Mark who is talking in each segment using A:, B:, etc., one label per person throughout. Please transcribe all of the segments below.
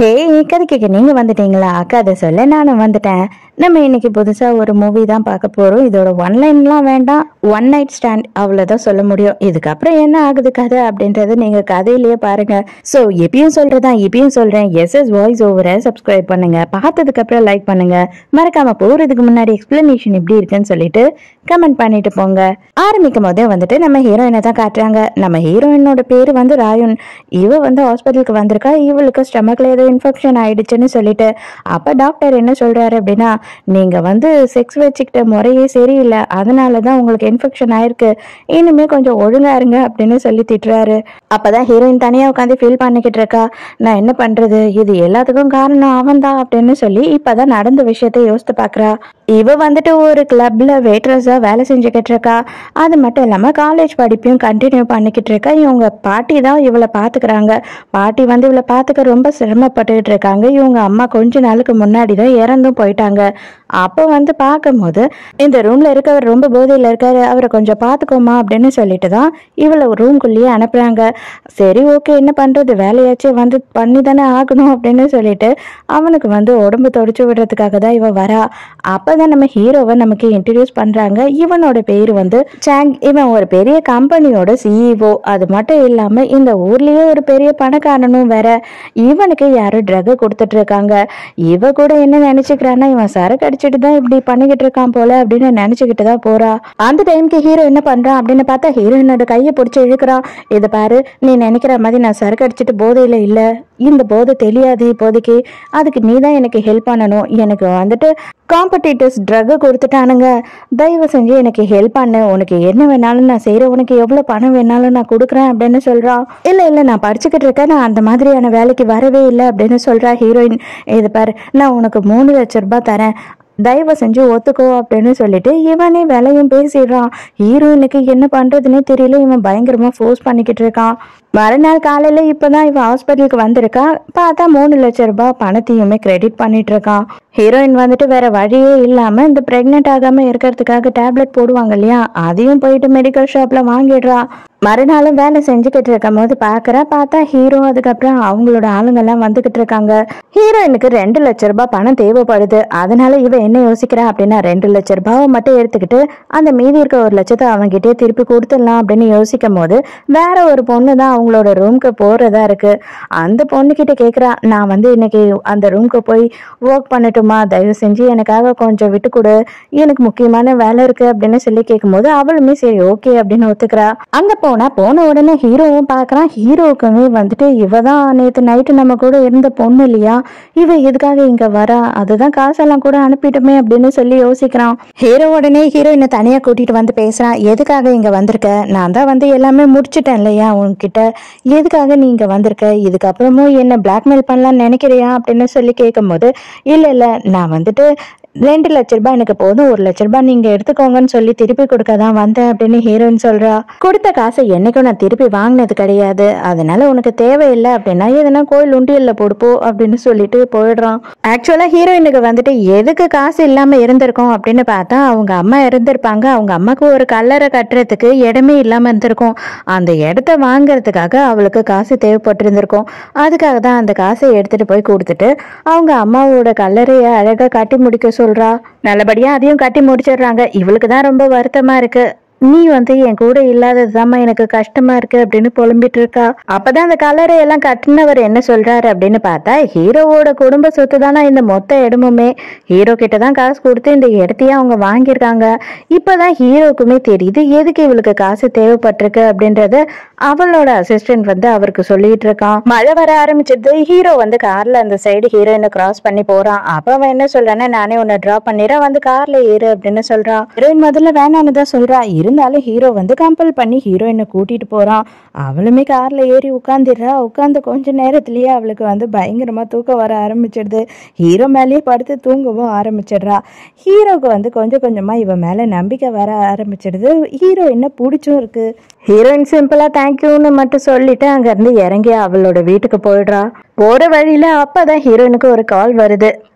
A: ஹே கதைக்கு நீங்க வந்துட்டீங்களா? கதை சொல்ல நானும் வந்துட்டேன். நம்ம இன்னைக்கு புதுசா ஒரு மூவி தான் பார்க்க போறோம். இதோட ஒன்லைன்லாம் வேண்டாம், ஒன் நைட் ஸ்டாண்ட் அவ்வளவுதான் சொல்ல முடியும். இதுக்கப்புறம் என்ன ஆகுது கதை அப்படின்றது நீங்க கதையிலேயே பாருங்க. ஸோ எப்பயும் சொல்றேன், எஸ்எஸ் வாய்ஸ் ஓவரை சப்ஸ்கிரைப் பண்ணுங்க, பார்த்ததுக்கு அப்புறம் லைக் பண்ணுங்க, மறக்காம போறதுக்கு முன்னாடி எக்ஸ்பிளனேஷன் எப்படி இருக்குன்னு சொல்லிட்டு கமெண்ட் பண்ணிட்டு போங்க. ஆரம்பிக்கும் போதே வந்துட்டு நம்ம ஹீரோயினை தான் காட்டுறாங்க. நம்ம ஹீரோயினோட பேரு வந்து ராயுன். இவ வந்து ஹாஸ்பிட்டலுக்கு வந்திருக்கா. இவளுக்கு ஸ்டமக்ல ஏதோ இன்ஃபெக்ஷன் ஆயிடுச்சுன்னு சொல்லிட்டு அப்ப டாக்டர் என்ன சொல்றாரு அப்படின்னா, நீங்க வந்து செக்ஸ் வச்சுக்கிட்ட முறையே சரியில்லை, அதனாலதான் உங்களுக்கு இன்ஃபெக்ஷன் ஆயிருக்கு, இனிமே கொஞ்சம் ஒழுங்கா இருங்க அப்படின்னு சொல்லி திட்டுறாரு. அப்பதான் ஹீரோயின் தனியா உட்காந்து ஃபீல் பண்ணிக்கிட்டு இருக்கா. நான் என்ன பண்றது, இது எல்லாத்துக்கும் காரணம் அவன் தான் அப்படின்னு சொல்லி இப்பதான் நடந்த விஷயத்த யோசித்து பாக்குறா. இவ வந்துட்டு ஒரு கிளப்ல வெயிட்ரஸா வேலை செஞ்சுக்கிட்டு இருக்கா. அது மட்டும் இல்லாம காலேஜ் படிப்பையும் கண்டினியூ பண்ணிக்கிட்டு இருக்கா. இவங்க பாட்டி தான் இவளை பாத்துக்கிறாங்க. பாட்டி வந்து இவளை பாத்துக்க ரொம்ப சிரமப்பட்டுக்கிட்டு இருக்காங்க. இவங்க அம்மா கொஞ்ச நாளுக்கு முன்னாடி தான் இறந்தும் போயிட்டாங்க. அப்போ வந்து பார்க்கும்போது இந்த ரூம்ல இருக்கவர் ரொம்ப போதையில இருக்காரு, அவரை கொஞ்சம் பாத்துக்கோமா அப்படின்னு சொல்லிட்டு தான் இவளை ரூம்குள்ளேயே அனுப்புறாங்க. சரி ஓகே, என்ன பண்றது, வேலையாச்சும் வந்து பண்ணி தானே ஆகணும் அப்படின்னு சொல்லிட்டு அவனுக்கு வந்து உடம்பு தொடச்சு விடுறதுக்காக தான் இவ வரா. அப்பதான் நம்ம ஹீரோவை நமக்கு இன்ட்ரடியூஸ் பண்றாங்க. இவனோட பேரு வந்து சாங். இவன் ஒரு பெரிய கம்பெனியோட சிஇஓ. அது மட்டும் இல்லாம இந்த ஊர்லயே ஒரு பெரிய பணக்காரனும் வேற. இவனுக்கு யாரும் ட்ரக் கொடுத்துட்டு இருக்காங்க. இவ கூட என்ன நினைச்சுக்கிறான்னா, இவன் சரக்கு அடிச்சுட்டு தான் இப்படி பண்ணிக்கிட்டு இருக்கான் போல அப்படின்னு நினைச்சுக்கிட்டு தான் போறா. அந்த டைமுக்கு ஹீரோ என்ன பண்றான் அப்படின்னு பார்த்தா ஹீரோயினோட கையை பிடிச்சி இழுக்கிறான். இதை பாரு, நீ நினைக்கிற மாதிரி நான் சரக்கு அடிச்சுட்டு போதையில இல்ல, இந்த போதை தெரியாது இப்போதைக்கு, அதுக்கு நீ தான் எனக்கு ஹெல்ப் பண்ணணும். எனக்கு வந்துட்டு காம்படிட்டர்ஸ் ட்ரக் கொடுத்துட்டானுங்க, தயவு செஞ்சு எனக்கு ஹெல்ப் பண்ணு, உனக்கு என்ன வேணாலும் நான் செய்யறேன், உனக்கு எவ்வளவு பணம் வேணாலும் நான் கொடுக்குறேன் அப்படின்னு சொல்றான். இல்ல நான் படிச்சுக்கிட்டு இருக்கேன், நான் அந்த மாதிரியான வேலைக்கு வரவே இல்லை அப்படின்னு சொல்றா ஹீரோயின். இது பாரு, நான் உனக்கு 3 லட்சம் ரூபாய் தரேன், தயவு செஞ்சு ஒத்துக்கோ அப்படின்னு சொல்லிட்டு இவனே விலையும் பேசிடுறான். ஹீரோயினுக்கு என்ன பண்றதுன்னே தெரியல, இவன் பயங்கரமா ஃபோர்ஸ் பண்ணிக்கிட்டு இருக்கான். மறுநாள் காலையில இப்பதான் இவன் ஹாஸ்பிட்டலுக்கு வந்திருக்கா. பார்த்தா 3 லட்சம் ரூபாய் பணத்தையுமே கிரெடிட் பண்ணிட்டு இருக்கான். ஹீரோயின் வந்துட்டு வேற வழியே இல்லாம இந்த பிரெக்னென்ட் ஆகாம இருக்கிறதுக்காக டேப்லெட் போடுவாங்க இல்லையா, அதையும் போயிட்டு மெடிக்கல் ஷாப்ல வாங்கிடுறா. மறுநாளும் வேலை செஞ்சுக்கிட்டு இருக்கும் போது பார்த்தா ஹீரோ அதுக்கப்புறம் அவங்களோட ஆளுங்கெல்லாம் வந்துகிட்டு இருக்காங்க. ஹீரோயினுக்கு 2 லட்சம் ரூபாய் பணம் தேவைப்படுது. அதனால இவ என்ன யோசிக்கிறா அப்படின்னா, 2 லட்சம் ரூபாவை மட்டும் எடுத்துக்கிட்டு அந்த மீதி இருக்க 1 லட்சத்தை அவங்கிட்டே திருப்பி கொடுத்துடலாம் அப்படின்னு யோசிக்கும் போது வேற ஒரு பொண்ணு தான் அவங்களோட ரூம்க்கு போறதா இருக்கு. அந்த பொண்ணு கிட்ட கேக்குறா, நான் வந்து இன்னைக்கு அந்த ரூம்க்கு போய் ஒர்க் பண்ணட்டுமா, தயவு செஞ்சு எனக்காக கொஞ்சம் விட்டு கொடு, எனக்கு முக்கியமான வேலை இருக்கு அப்படின்னு சொல்லி கேட்கும் போது அவளுமே சரி ஓகே அப்படின்னு ஒத்துக்கிறா. அங்க போன உடனே ஹீரோவும் பாக்குறான். ஹீரோவுக்குமே வந்துட்டு இவதான் நேத்து நைட்டு நம்ம கூட இருந்த பொண்ணு இல்லையா, இவ எதுக்காக இங்க வரா, அதுதான் காசெல்லாம் கூட அனுப்பிட்டுமே அப்படின்னு சொல்லி யோசிக்கிறான். ஹீரோ உடனே ஹீரோயினை தனியா கூட்டிட்டு வந்து பேசுறான். எதுக்காக இங்க வந்திருக்க, நான் தான் வந்து எல்லாமே முடிச்சுட்டேன் இல்லையா உன்கிட்ட, எதுக்காக நீ இங்க வந்திருக்க, இதுக்கப்புறமும் என்ன பிளாக்மெயில் பண்ணலாம்னு நினைக்கிறியா அப்படின்னு சொல்லி கேட்கும் போது இல்ல நான் வந்துட்டு 2 லட்சம் ரூபாய் எனக்கு போதும், 1 லட்சம் ரூபாய் நீங்க எடுத்துக்கோங்கன்னு சொல்லி திருப்பி கொடுக்கதான் வந்தேன் அப்படின்னு ஹீரோயின் சொல்றா. கொடுத்த காசை என்னைக்கும் நான் திருப்பி வாங்கினது கிடையாது, அதனால உனக்கு தேவையில்லை அப்படின்னா எதனா கோயில் உண்டியல்ல போடுப்போ அப்படின்னு சொல்லிட்டு போயிடுறான். ஆக்சுவலா ஹீரோயினுக்கு வந்துட்டு எதுக்கு காசு இல்லாம இருந்திருக்கும் அப்படின்னு பார்த்தா, அவங்க அம்மா இருந்திருப்பாங்க. அவங்க அம்மாக்கு ஒரு கல்லறை கட்டுறதுக்கு இடமே இல்லாம இருந்திருக்கும். அந்த இடத்த வாங்கறதுக்காக அவளுக்கு காசு தேவைப்பட்டிருந்திருக்கும். அதுக்காக தான் அந்த காசை எடுத்துட்டு போய் கொடுத்துட்டு அவங்க அம்மாவோட கல்லறைய அழகா கட்டி முடிக்க சொல்றா. நல்லபடியா அதையும் கட்டி முடிச்சிடுறாங்க. இவளுக்கு தான் ரொம்ப வருத்தமா இருக்கு. நீ வந்து என் கூட இல்லாததுதாம்மா எனக்கு கஷ்டமா இருக்கு அப்படின்னு புலம்பிட்டு இருக்கா. அப்பதான் அந்த கல்லறையெல்லாம் கட்டினவர் என்ன சொல்றாரு அப்படின்னு பார்த்தா, ஹீரோவோட குடும்ப சொத்து தானே இந்த மொத்த இடமுமே, ஹீரோ கிட்டதான் காசு கொடுத்து இந்த இடத்தையே அவங்க வாங்கியிருக்காங்க. இப்பதான் ஹீரோக்குமே தெரியுது எதுக்கு இவளுக்கு காசு தேவைப்பட்டிருக்கு அப்படின்றத அவளோட அசிஸ்டன்ட் வந்து அவருக்கு சொல்லிட்டு இருக்கான். மழை வர ஆரம்பிச்சது. ஹீரோ வந்து கார்ல அந்த சைடு ஹீரோயினை கிராஸ் பண்ணி போறான். அப்ப அவன் என்ன சொல்றான்னா, நானே உன்னை டிராப் பண்ணிடுறேன், வந்து கார்ல ஏறு அப்படின்னு சொல்றான். ஹீரோயின் முதல்ல வேணான்னு தான் சொல்றா. இருந்தாலும் ஹீரோ வந்து கம்பல் பண்ணி ஹீரோயினை கூட்டிட்டு போறான். அவளுமே கார்ல ஏறி உட்காந்துடுறா. உட்காந்து கொஞ்ச நேரத்திலேயே அவளுக்கு வந்து பயங்கரமா தூக்கம் வர ஆரம்பிச்சிடுது. ஹீரோ மேலேயே படுத்து தூங்கவும் ஆரம்பிச்சிடுறா. ஹீரோக்கு வந்து கொஞ்சம் கொஞ்சமா இவன் மேல நம்பிக்கை வர ஆரம்பிச்சிடுது. ஹீரோயினை பிடிச்சும் இருக்கு. ஹீரோயின் சிம்பிளா தேங்க்யூன்னு மட்டும் சொல்லிட்டு அங்க இருந்து இறங்கி அவளோட வீட்டுக்கு போயிடுறா. போற வழியில அப்பதான் ஹீரோயினுக்கு ஒரு கால் வருது.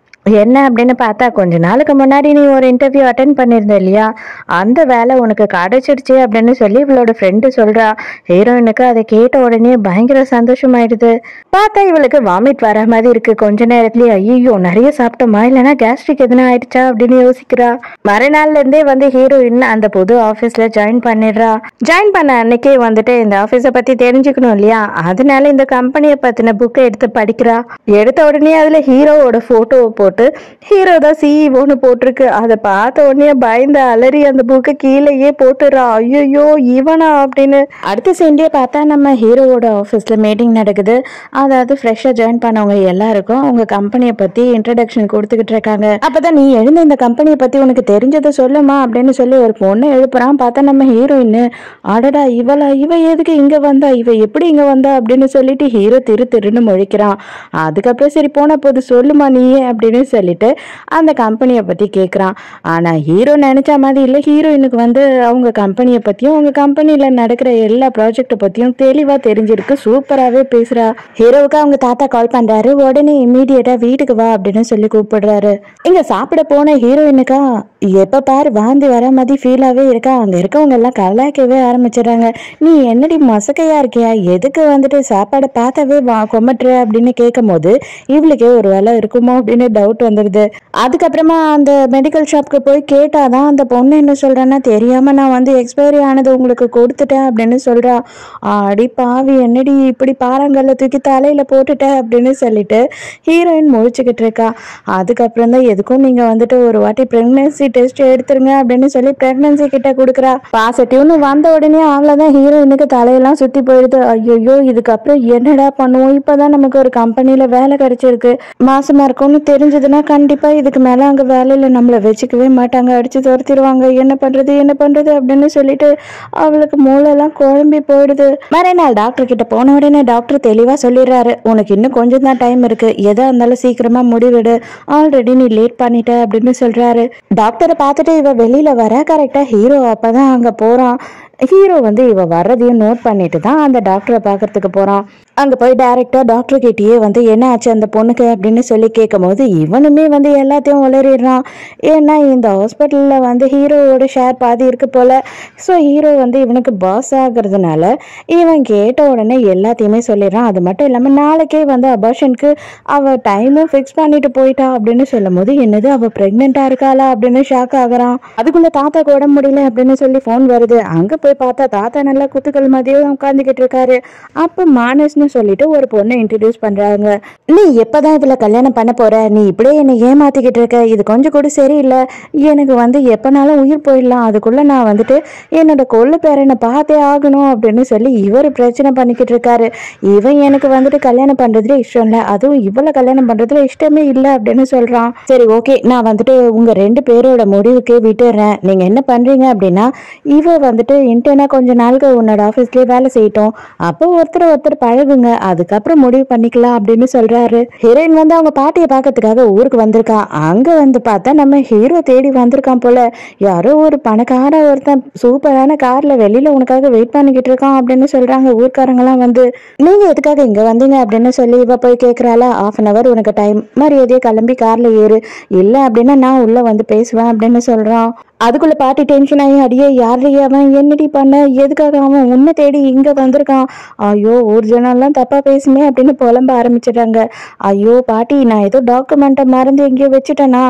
A: என்ன அப்படின்னு பார்த்தா கொஞ்ச நாளுக்கு முன்னாடி நீ ஒரு இன்டர்வியூ அட்டென்ட் பண்ணியிருந்த இல்லையா, அந்த வேலை உனக்கு கிடைச்சிடுச்சு அப்படின்னு சொல்லி இவளோட ஃப்ரெண்டு சொல்றா. ஹீரோயினுக்கு அதை கேட்ட உடனே பயங்கர சந்தோஷமாயிடுது. பார்த்தா இவளுக்கு வாமிட் வர மாதிரி இருக்கு. கொஞ்ச நேரத்துலயே ஐயோ நிறைய சாப்பிட்டோமா இல்லைன்னா கேஸ்ட்ரிக் எதுனா ஆயிடுச்சா அப்படின்னு யோசிக்கிறா. மறுநாள்ல இருந்தே வந்து ஹீரோயின் அந்த புது ஆபீஸ்ல ஜாயின் பண்ணிடுறா. ஜாயின் பண்ண அன்னைக்கே வந்துட்டு இந்த ஆபீஸை பத்தி தெரிஞ்சுக்கணும் இல்லையா, அதனால இந்த கம்பெனியை பத்தின புக்கை எடுத்து படிக்கிறா. எடுத்த உடனே அதுல ஹீரோவோட போட்டோவை போட்டு ஹீரோ தான் சிஇஓன்னு போட்டிருக்கு. அதை பார்த்த உடனே பயந்து அலறி அந்த புக்கை கீழேயே போட்டுறா. ஐயோ இவனா அப்படின்னு. அடுத்த சீன்லயே பார்த்தா நம்ம ஹீரோவோட ஆஃபீஸ்ல மீட்டிங் நடக்குது. அதாவது ஃப்ரெஷ்ஷா ஜாயின் பண்ணவங்க எல்லாருக்கும் அவங்க கம்பெனியை பத்தி இன்ட்ரடக்ஷன் கொடுத்துக்கிட்டு இருக்காங்க. அப்பதான் நீ எழுந்த இந்த கம்பெனியை பத்தி உனக்கு தெரிஞ்சதை சொல்லுமா அப்படின்னு சொல்லி ஒரு பொண்ணு எழுப்புறான். பார்த்தா நம்ம ஹீரோயின், அடடா இவ எதுக்கு இங்க வந்தா, இவ எப்படி இங்க வந்தா அப்படின்னு சொல்லிட்டு ஹீரோ திருன்னு முழிக்கிறான். அதுக்கப்புறம் சரி போன போது சொல்லுமா நீயே அப்படின்னு சொல்லிட்டு அந்த கம்பெனியை பத்தி கேட்குறான். ஆனா ஹீரோ நினைச்ச மாதிரி இல்லை. ஹீரோயினுக்கு வந்து அவங்க கம்பெனியை பத்தியும் அவங்க கம்பெனியில நடக்கிற எல்லா ப்ராஜெக்டை பத்தியும் தெளிவா தெரிஞ்சிருக்கு. சூப்பராகவே பேசுறா. ஹீரோவுக்கு அவங்க தாத்தா கால் பண்றாரு. உடனே இம்மீடியட்டா வீட்டுக்கு வா அப்படின்னு சொல்லி கூப்பிடுறாரு. இங்க சாப்பிட போன ஹீரோயினுக்கா எப்ப பாரு வாந்தி வர மாதிரி ஃபீலாவே இருக்கா. அங்க இருக்கவங்க எல்லாம் கலாய்க்கவே ஆரம்பிச்சிடறாங்க. நீ என்னடி மசக்கையா இருக்கியா, எதுக்கு வந்துட்டு சாப்பாடை பார்த்தாவே கொமட்டுற அப்படின்னு கேட்கும் போது இவளுக்கே ஒரு வேலை இருக்குமோ அப்படின்னு டவுட் வந்துடுது. அதுக்கப்புறமா அந்த மெடிக்கல் ஷாப்க்கு போய் கேட்டாதான் அந்த பொண்ணு என்ன சொல்றேன்னா, தெரியாம நான் வந்து எக்ஸ்பைரி ஆனது உங்களுக்கு கொடுத்துட்டேன் அப்படின்னு சொல்றா. அடி பாவி என்னடி இப்படி பாறாங்கல்ல தூக்கி தலையில போட்டுட்ட அப்படின்னு சொல்லிட்டு ஹீரோயின் முழிச்சுக்கிட்டு இருக்கா. அதுக்கப்புறம் தான் எதுக்கும் நீங்க வந்துட்டு ஒரு வாட்டி பிரெக்னன்சி டெஸ்ட் எடுத்துருங்க அப்படின்னு சொல்லி பிரெக்னன்சி கிட்ட கொடுக்குறா. பாசிட்டிவ்னு வந்த உடனே அவ்வளவுதான் ஹீரோயினுக்கு தலையெல்லாம் சுத்தி போயிடுது. ஐயோ இதுக்கப்புறம் என்னடா பண்ணுவோம், இப்பதான் நமக்கு ஒரு கம்பெனில வேலை கிடைச்சிருக்கு, மாசமா இருக்கும்னு தெரிஞ்சதுன்னா கண்டிப்பா இதுக்கு மேல அங்க வேலையில நம்மள வச்சுக்கவே மாட்டாங்க, அடிச்சு துரத்திடுவாங்க, என்ன பண்றது அப்படின்னு சொல்லிட்டு அவளுக்கு மூளைலாம் குழம்பி போயிடுது. மறுநாள் டாக்டர் கிட்ட போன உடனே டாக்டர் தெளிவா சொல்லிடுறாரு, உனக்கு இன்னும் கொஞ்சம் தான் டைம் இருக்கு, எதா இருந்தாலும் சீக்கிரமா முடிவிடு, ஆல்ரெடி நீ லேட் பண்ணிட்ட அப்படின்னு சொல்றாரு. டாக்டரை பார்த்துட்டு இவ வெளியில வர கரெக்டா ஹீரோ அப்பதான் அங்க போறான். ஹீரோ வந்து இவ வர்றதையும் நோட் பண்ணிட்டு தான் அந்த டாக்டரை பார்க்கறதுக்கு போறான். அங்க போய் டைரக்டா டாக்டர் கிட்டயே வந்து என்ன ஆச்சு அந்த பொண்ணுக்கு அப்படின்னு சொல்லி கேட்கும் போது இவனுமே வந்து எல்லாத்தையும் உளறிடுறான். ஏன்னா இந்த ஹாஸ்பிட்டல்ல வந்து ஹீரோவோட ஷேர் பாதி இருக்கு போல. ஸோ ஹீரோ வந்து இவனுக்கு பாஸ் ஆகுறதுனால இவன் கேட்ட உடனே எல்லாத்தையுமே சொல்லிடுறான். அது மட்டும் இல்லாம நாளைக்கே வந்து அபார்ஷனுக்கு அவ டைமும் ஃபிக்ஸ் பண்ணிட்டு போயிட்டா அப்படின்னு சொல்லும் போது என்னது அவ பிரெக்னெண்டா இருக்காளா அப்படின்னு ஷாக் ஆகுறான். அதுக்குள்ள தாத்தாக்கு உடம்பு முடியல அப்படின்னு சொல்லி போன் வருது. அங்க போய் பார்த்தா தாத்தா நல்லா குத்துக்கள் மதியம் உட்காந்துக்கிட்டு இருக்காரு. அப்ப மானஸ்னு சொல்லிட்டு ஒரு பொண்ணை இன்ட்ரடியூஸ் பண்றாங்க. நீ எப்பதான் இதுல கல்யாணம் பண்ண போற, நீ இப்படியே என்னை ஏமாத்திக்கிட்டு இருக்க, இது கொஞ்சம் கூட சரியில்லை, எனக்கு வந்து எப்பனாலும் உயிர் போயிடலாம், அதுக்குள்ள நான் வந்துட்டு என்னோட கொள்ளு பேரனை பார்த்தே ஆகணும் அப்படின்னு சொல்லி இவர் பிரச்சனை பண்ணிக்கிட்டு இருக்காரு. இவன் எனக்கு வந்துட்டு கல்யாணம் பண்றதுல இஷ்டம் இல்லை, அதுவும் இவ்வளவு கல்யாணம் பண்றதுல இஷ்டமே இல்லை அப்படின்னு சொல்றான். சரி ஓகே, நான் வந்துட்டு உங்க 2 பேரோட முடிவுக்கே விட்டுறேன். நீங்க என்ன பண்றீங்க அப்படின்னா இவ வந்துட்டு இன்டர்னா கொஞ்ச நாளுக்கு உன்னோட ஆபீஸ்லயே வேலை செய்யட்டும், அப்போ ஒருத்தர் பழகுங்க, அதுக்கப்புறம் முடிவு பண்ணிக்கலாம் அப்படின்னு சொல்றாரு. ஹீரோயின் வந்து அவங்க பாட்டியை பார்க்கறதுக்காக ஊருக்கு வந்திருக்கா. அங்க வந்து பார்த்தா நம்ம ஹீரோ தேடி வந்திருக்கான் போல. யாரோ ஒரு பணக்கார ஒருத்தன் சூப்பரான கார்ல வெளியில உனக்காக வெயிட் பண்ணிக்கிட்டு இருக்கான் அப்படின்னு சொல்றாங்க ஊர்க்காரங்க எல்லாம் வந்து. நீங்க எதுக்காக இங்க வந்தீங்க அப்படின்னு சொல்லி இவ போய் கேக்குறாளா. 1/2 hour உனக்கு டைம், மரியாதையே கிளம்பி கார்ல ஏறு, இல்ல அப்படின்னா நான் உள்ள வந்து பேசுவேன் அப்படின்னு சொல்றான். அதுக்குள்ள பாட்டி டென்ஷன் ஆகி, அடியே யாரு அவன், என்னடி பண்ண, எதுக்காக அவன் உன்னை தேடி இங்க வந்திருக்கான், ஐயோ ஊர் ஜனம்லாம் தப்பா பேசுமே அப்படின்னு புலம்ப ஆரம்பிச்சிடுறாங்க. ஐயோ பாட்டி, நான் ஏதோ டாக்குமெண்ட்டை மறந்து எங்கேயோ வச்சுட்டேனா,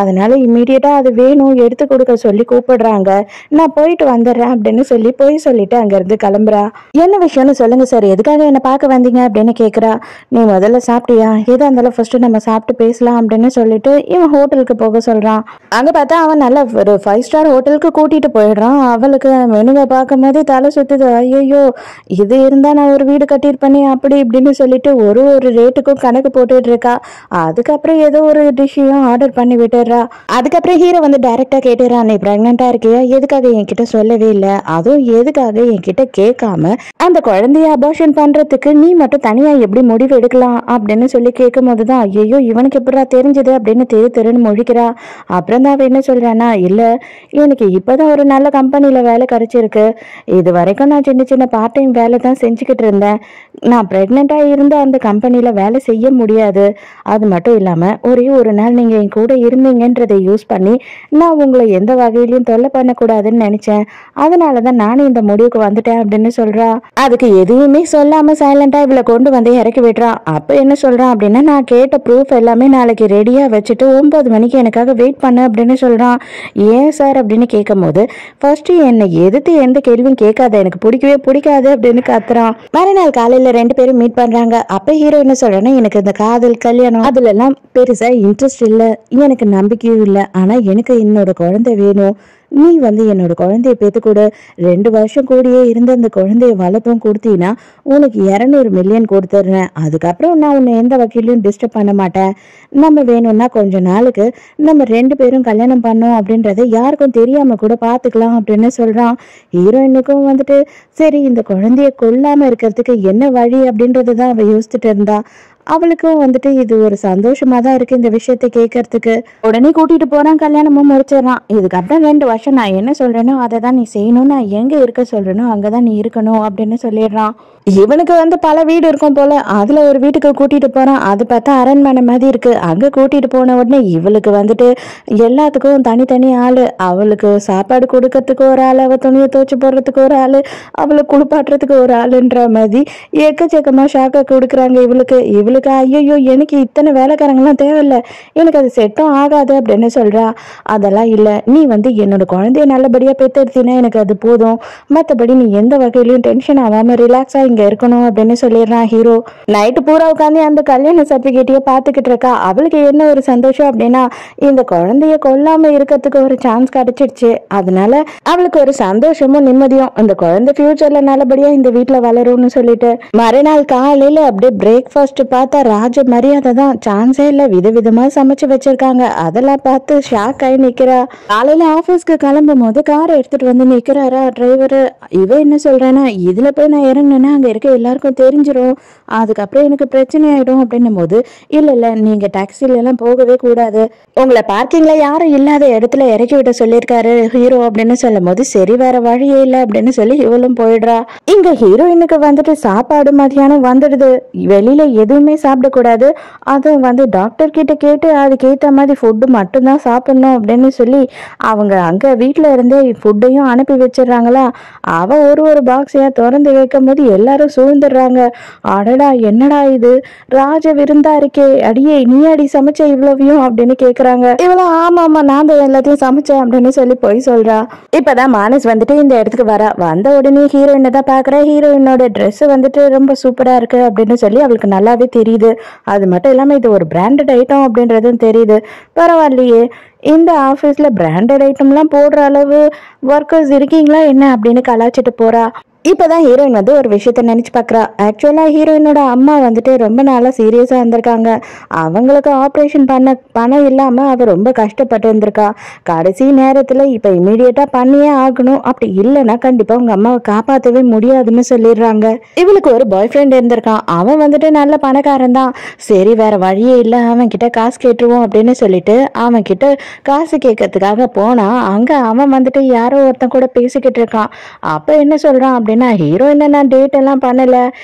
A: அதனால இம்மீடியட்டா அது வேணும் எடுத்து கொடுக்க சொல்லி கூப்பிடுறாங்க, நான் போயிட்டு வந்துடுறேன் அப்படின்னு சொல்லி போய் சொல்லிட்டு அங்க இருந்து கிளம்புறா. என்ன விஷயம்னு சொல்லுங்க சார், எதுக்காக என்ன பார்க்க வந்தீங்க அப்படின்னு கேக்குறா. நீ முதல்ல சாப்பிட்டியா, எதா இருந்தாலும் ஃபர்ஸ்ட் நம்ம சாப்பிட்டு பேசலாம் அப்படின்னு சொல்லிட்டு இவன் ஹோட்டலுக்கு போக சொல்றான். அங்க பார்த்தா அவன் நல்ல ஒரு 5 ஸ்டார் ஹோட்டலுக்கு கூட்டிட்டு போயிடுறான். அவளுக்கு மெனுவை பார்க்கும் போதே தலை சுத்துது. ஐயோ இது இருந்தா நான் ஒரு வீடு கட்டியிருப்பேனே அப்படி இப்படின்னு சொல்லிட்டு ஒரு ரேட்டுக்கும் கணக்கு போட்டுட்டு இருக்கா. அதுக்கப்புறம் ஏதோ ஒரு டிஷ்ஷையும் ஆர்டர் பண்ணி விட்டுடுறா. அதுக்கப்புறம் ஹீரோ வந்து டைரக்டா கேட்டுறான், நீ பிரெக்னெண்டா இருக்கியா, எதுக்காக என்கிட்ட சொல்லவே இல்லை, அதுவும் எதுக்காக என்கிட்ட கேட்காம அந்த குழந்தைய அபார்ஷன் பண்றதுக்கு நீ மட்டும் தனியா எப்படி முடிவு எடுக்கலாம் அப்படின்னு சொல்லி கேட்கும் போதுதான் ஐயோ இவனுக்கு எப்படா தெரிஞ்சது அப்படின்னு தெருன்னு முழிக்கிறா. அப்புறம் தான் அவ என்ன சொல்றானா, இல்ல எனக்கு இப்பதான் ஒரு நல்ல கம்பெனில வேலை கிடைச்சிருக்கு. இது வரைக்கும் நான் சின்ன சின்ன பார்ட் டைம் வேலை தான் செஞ்சுக்கிட்டு இருந்தேன். நான் பிரெக்னெண்டா இருந்து அந்த கம்பெனில வேலை செய்ய முடியாது. அது மட்டும் இல்லாம ஒரே ஒரு நாள் நீங்க என் கூட இருந்தீங்கன்றதை யூஸ் பண்ணி நான் உங்களை எந்த வகையிலயும் தொல்லை பண்ணக்கூடாதுன்னு நினைச்சேன். அதனாலதான் நானும் இந்த முடிவுக்கு வந்துட்டேன் அப்படின்னு சொல்றா. அதுக்கு எதுவுமே சொல்லாம சைலண்டா இவளை கொண்டு வந்து இறக்கி விடுறான். அப்ப என்ன சொல்றான் அப்படின்னா, நான் கேட்ட ப்ரூஃப் எல்லாமே நாளைக்கு ரெடியா வச்சுட்டு 9 மணிக்கு எனக்காக வெயிட் பண்ணு அப்படின்னு சொல்றான். ஏன் சார் அப்படின்னு கேட்கும் போது, ஃபர்ஸ்ட் என்னை எதிர்த்து எந்த கேள்வியும் கேட்காத, எனக்கு பிடிக்கவே பிடிக்காது அப்படின்னு கத்துறான். மறுநாள் காலையில 2 பேரும் மீட் பண்றாங்க. அப்ப ஹீரோ என்ன சொல்றேன்னா, எனக்கு இந்த காதல் கல்யாணம் அதுல எல்லாம் பெருசா இன்ட்ரெஸ்ட் இல்ல, எனக்கு நம்பிக்கையும் இல்லை. ஆனா எனக்கு என்னோட குழந்தை வேணும். நீ என்னோட குழந்தைய பெத்துக்கூட 2 வருஷம் கூடயே இருந்து அந்த குழந்தைய வளர்ப்பும் கொடுத்தீங்கன்னா உனக்கு 200 மில்லியன் கொடுத்துட்றேன். அதுக்கப்புறம் நான் உன்னை எந்த வகையிலையும் டிஸ்டர்ப் பண்ண மாட்டேன். நம்ம வேணும்னா கொஞ்ச நாளுக்கு நம்ம 2 பேரும் கல்யாணம் பண்ணோம் அப்படின்றத யாருக்கும் தெரியாம கூட பார்த்துக்கலாம் அப்படின்னு சொல்றான். ஹீரோயினுக்கும் சரி இந்த குழந்தைய கொல்லாம இருக்கிறதுக்கு என்ன வழி அப்படின்றத தான் அவ யோசிச்சுட்டு இருந்தா. அவளுக்கும் இது ஒரு சந்தோஷமா தான் இருக்கு இந்த விஷயத்த கேட்கறதுக்கு. உடனே கூட்டிட்டு போறான், கல்யாணமும் முடிச்சிடறான். இதுக்கப்புறம் 2 வருஷம் நான் என்ன சொல்றேனோ அதை தான் நீ செய்யணும், நான் எங்க இருக்க சொல்றேனோ அங்கதான் நீ இருக்கணும் அப்படின்னு சொல்லிடுறான். இவனுக்கு பல வீடு இருக்கும் போல. அதுல ஒரு வீட்டுக்கு கூட்டிட்டு போறான். அது பார்த்தா அரண்மனை மாதிரி இருக்கு. அங்க கூட்டிட்டு போன உடனே இவளுக்கு எல்லாத்துக்கும் தனித்தனி ஆளு. அவளுக்கு சாப்பாடு கொடுக்கறதுக்கு ஒரு ஆள், அவ துணியை துவச்சு போடுறதுக்கு ஒரு ஆளு, அவளை குளிப்பாட்டுறதுக்கு ஒரு ஆளுன்ற மாதிரி எக்கச்சக்கமா ஷாக்கா கொடுக்குறாங்க இவளுக்கு ஐயோ எனக்கு இத்தனை வேலைக்காரங்களாம் தேவையில்ல, எனக்கு அது செட்டும் ஆகாது அப்படின்னு சொல்றா. அதெல்லாம் இல்ல, நீ என்னோட குழந்தைய நல்லபடியா பெத்தெடுத்தினா எனக்கு அது போதும், மற்றபடி நீ எந்த வகையிலயும் டென்ஷன் ஆகாம ரிலாக்ஸா இங்க இருக்கணும் அப்படின்னு சொல்லிடுறான் ஹீரோ. நைட்டு பூரா உட்காந்து அந்த கல்யாண சர்டிபிகேட்டையே பார்த்துக்கிட்டு இருக்கா. அவளுக்கு என்ன ஒரு சந்தோஷம் அப்படின்னா, இந்த குழந்தைய கொல்லாம இருக்கிறதுக்கு ஒரு சான்ஸ் கிடைச்சிடுச்சு. அதனால அவளுக்கு ஒரு சந்தோஷமும் நிம்மதியும், அந்த குழந்தை ஃபியூச்சர்ல நல்லபடியா இந்த வீட்டுல வளரும்னு சொல்லிட்டு மறுநாள் காலையில அப்படியே பிரேக்ஃபாஸ்ட் பார்த்தா ராஜ மரியாதை தான், சான்ஸே இல்ல, விதவிதமா சமைச்சு வச்சிருக்காங்க. அதெல்லாம் பார்த்து ஷாக் ஆகி நிக்கிறா. காலையில ஆபீஸ்க்கு கிளம்பும் போது காரை எடுத்துட்டு வந்து நிக்கிறாரா டிரைவர். இவ என்ன சொல்றேன்னா, இதுல போய் நான் இறங்கினேன்னா அங்க இருக்க எல்லாருக்கும் தெரிஞ்சிடும், அதுக்கப்புறம் எனக்கு பிரச்சனை ஆயிடும் அப்படின்னும் போது, இல்ல நீங்க டாக்ஸில எல்லாம் போகவே கூடாது, உங்களை பார்க்கிங்ல யாரும் இல்லாத இடத்துல இறக்கி விட சொல்லியிருக்காரு ஹீரோ அப்படின்னு சொல்லும் போது, சரி வேற வழியே இல்லை அப்படின்னு சொல்லி இவளும் போயிடுறா. இங்க ஹீரோயினுக்கு சாப்பாடு மதியானம் வந்துடுது. வெளியில எதுவுமே சாப்பிடக்கூடாது, அதுவும் டாக்டர் கிட்ட கேட்டு அதுக்கேற்ற மாதிரி ஃபுட்டு மட்டும்தான் சாப்பிடணும் அப்படின்னு சொல்லி அவங்க அங்க வீட்டுல இருந்தே ஃபுட்டையும் அனுப்பி வச்சிடுறாங்களா. அவ ஒரு பாக்ஸையா திறந்து வைக்கும் போது எல்லாரும் சூழ்ந்துடுறாங்க. அடடா என்னடா இது, ராஜ விருந்தா இருக்கே, அடியே நீ அடி சமைச்ச இவ்வளவையும் அப்படின்னு கேக்குறாங்க. இவ்வளவு ஆமா நான் தான் எல்லாத்தையும் சமைச்சேன் அப்படின்னு சொல்லி போய் சொல்றா. இப்பதான் மானஸ் இந்த இடத்துக்கு வரா. வந்த உடனே ஹீரோயினை தான் பாக்குறா. ஹீரோயினோட ட்ரெஸ் ரொம்ப சூப்பரா இருக்கு அப்படின்னு சொல்லி அவளுக்கு நல்லாவே தெரியுது. அது மட்டும் இல்லாம இது ஒரு பிராண்டட் ஐட்டம் அப்படின்றதும் தெரியுது. பரவாயில்லையே, இந்த ஆபீஸ்ல பிராண்டட் ஐட்டம்லாம் போடுற அளவு ஒர்க்கர்ஸ் இருக்கீங்களா என்ன அப்படின்னு கலாச்சிட்டு போறா. இப்பதான் ஹீரோயின் ஒரு விஷயத்த நினைச்சு பாக்குறா. ஆக்சுவலா ஹீரோயினோட அம்மா ரொம்ப நாளா சீரியஸா இருந்திருக்காங்க. அவங்களுக்கு ஆப்ரேஷன் பண்ண பணம் இல்லாம அவ ரொம்ப கஷ்டப்பட்டு இருந்திருக்கா. கடைசி நேரத்துல இப்ப இமீடியட்டா பண்ணியே ஆகணும், அப்படி இல்லைன்னா கண்டிப்பா உங்க அம்மாவை காப்பாற்றவே முடியாதுன்னு சொல்லிடுறாங்க. இவளுக்கு ஒரு பாய் ஃப்ரெண்ட் இருந்திருக்கான். அவன் நல்ல பணக்காரன் தான். சரி வேற வழியே இல்லை, அவன் கிட்ட காசு கேட்டுருவோம் அப்படின்னு சொல்லிட்டு அவன் கிட்ட காசு கேட்கறதுக்காக போனா அங்க அவன் யாரோ ஒருத்தன் கூட பேசிக்கிட்டு இருக்கான். அப்ப என்ன சொல்றான் அப்படின்னா, ஹீரோயினை நான் டேட் எல்லாம் பண்ணல,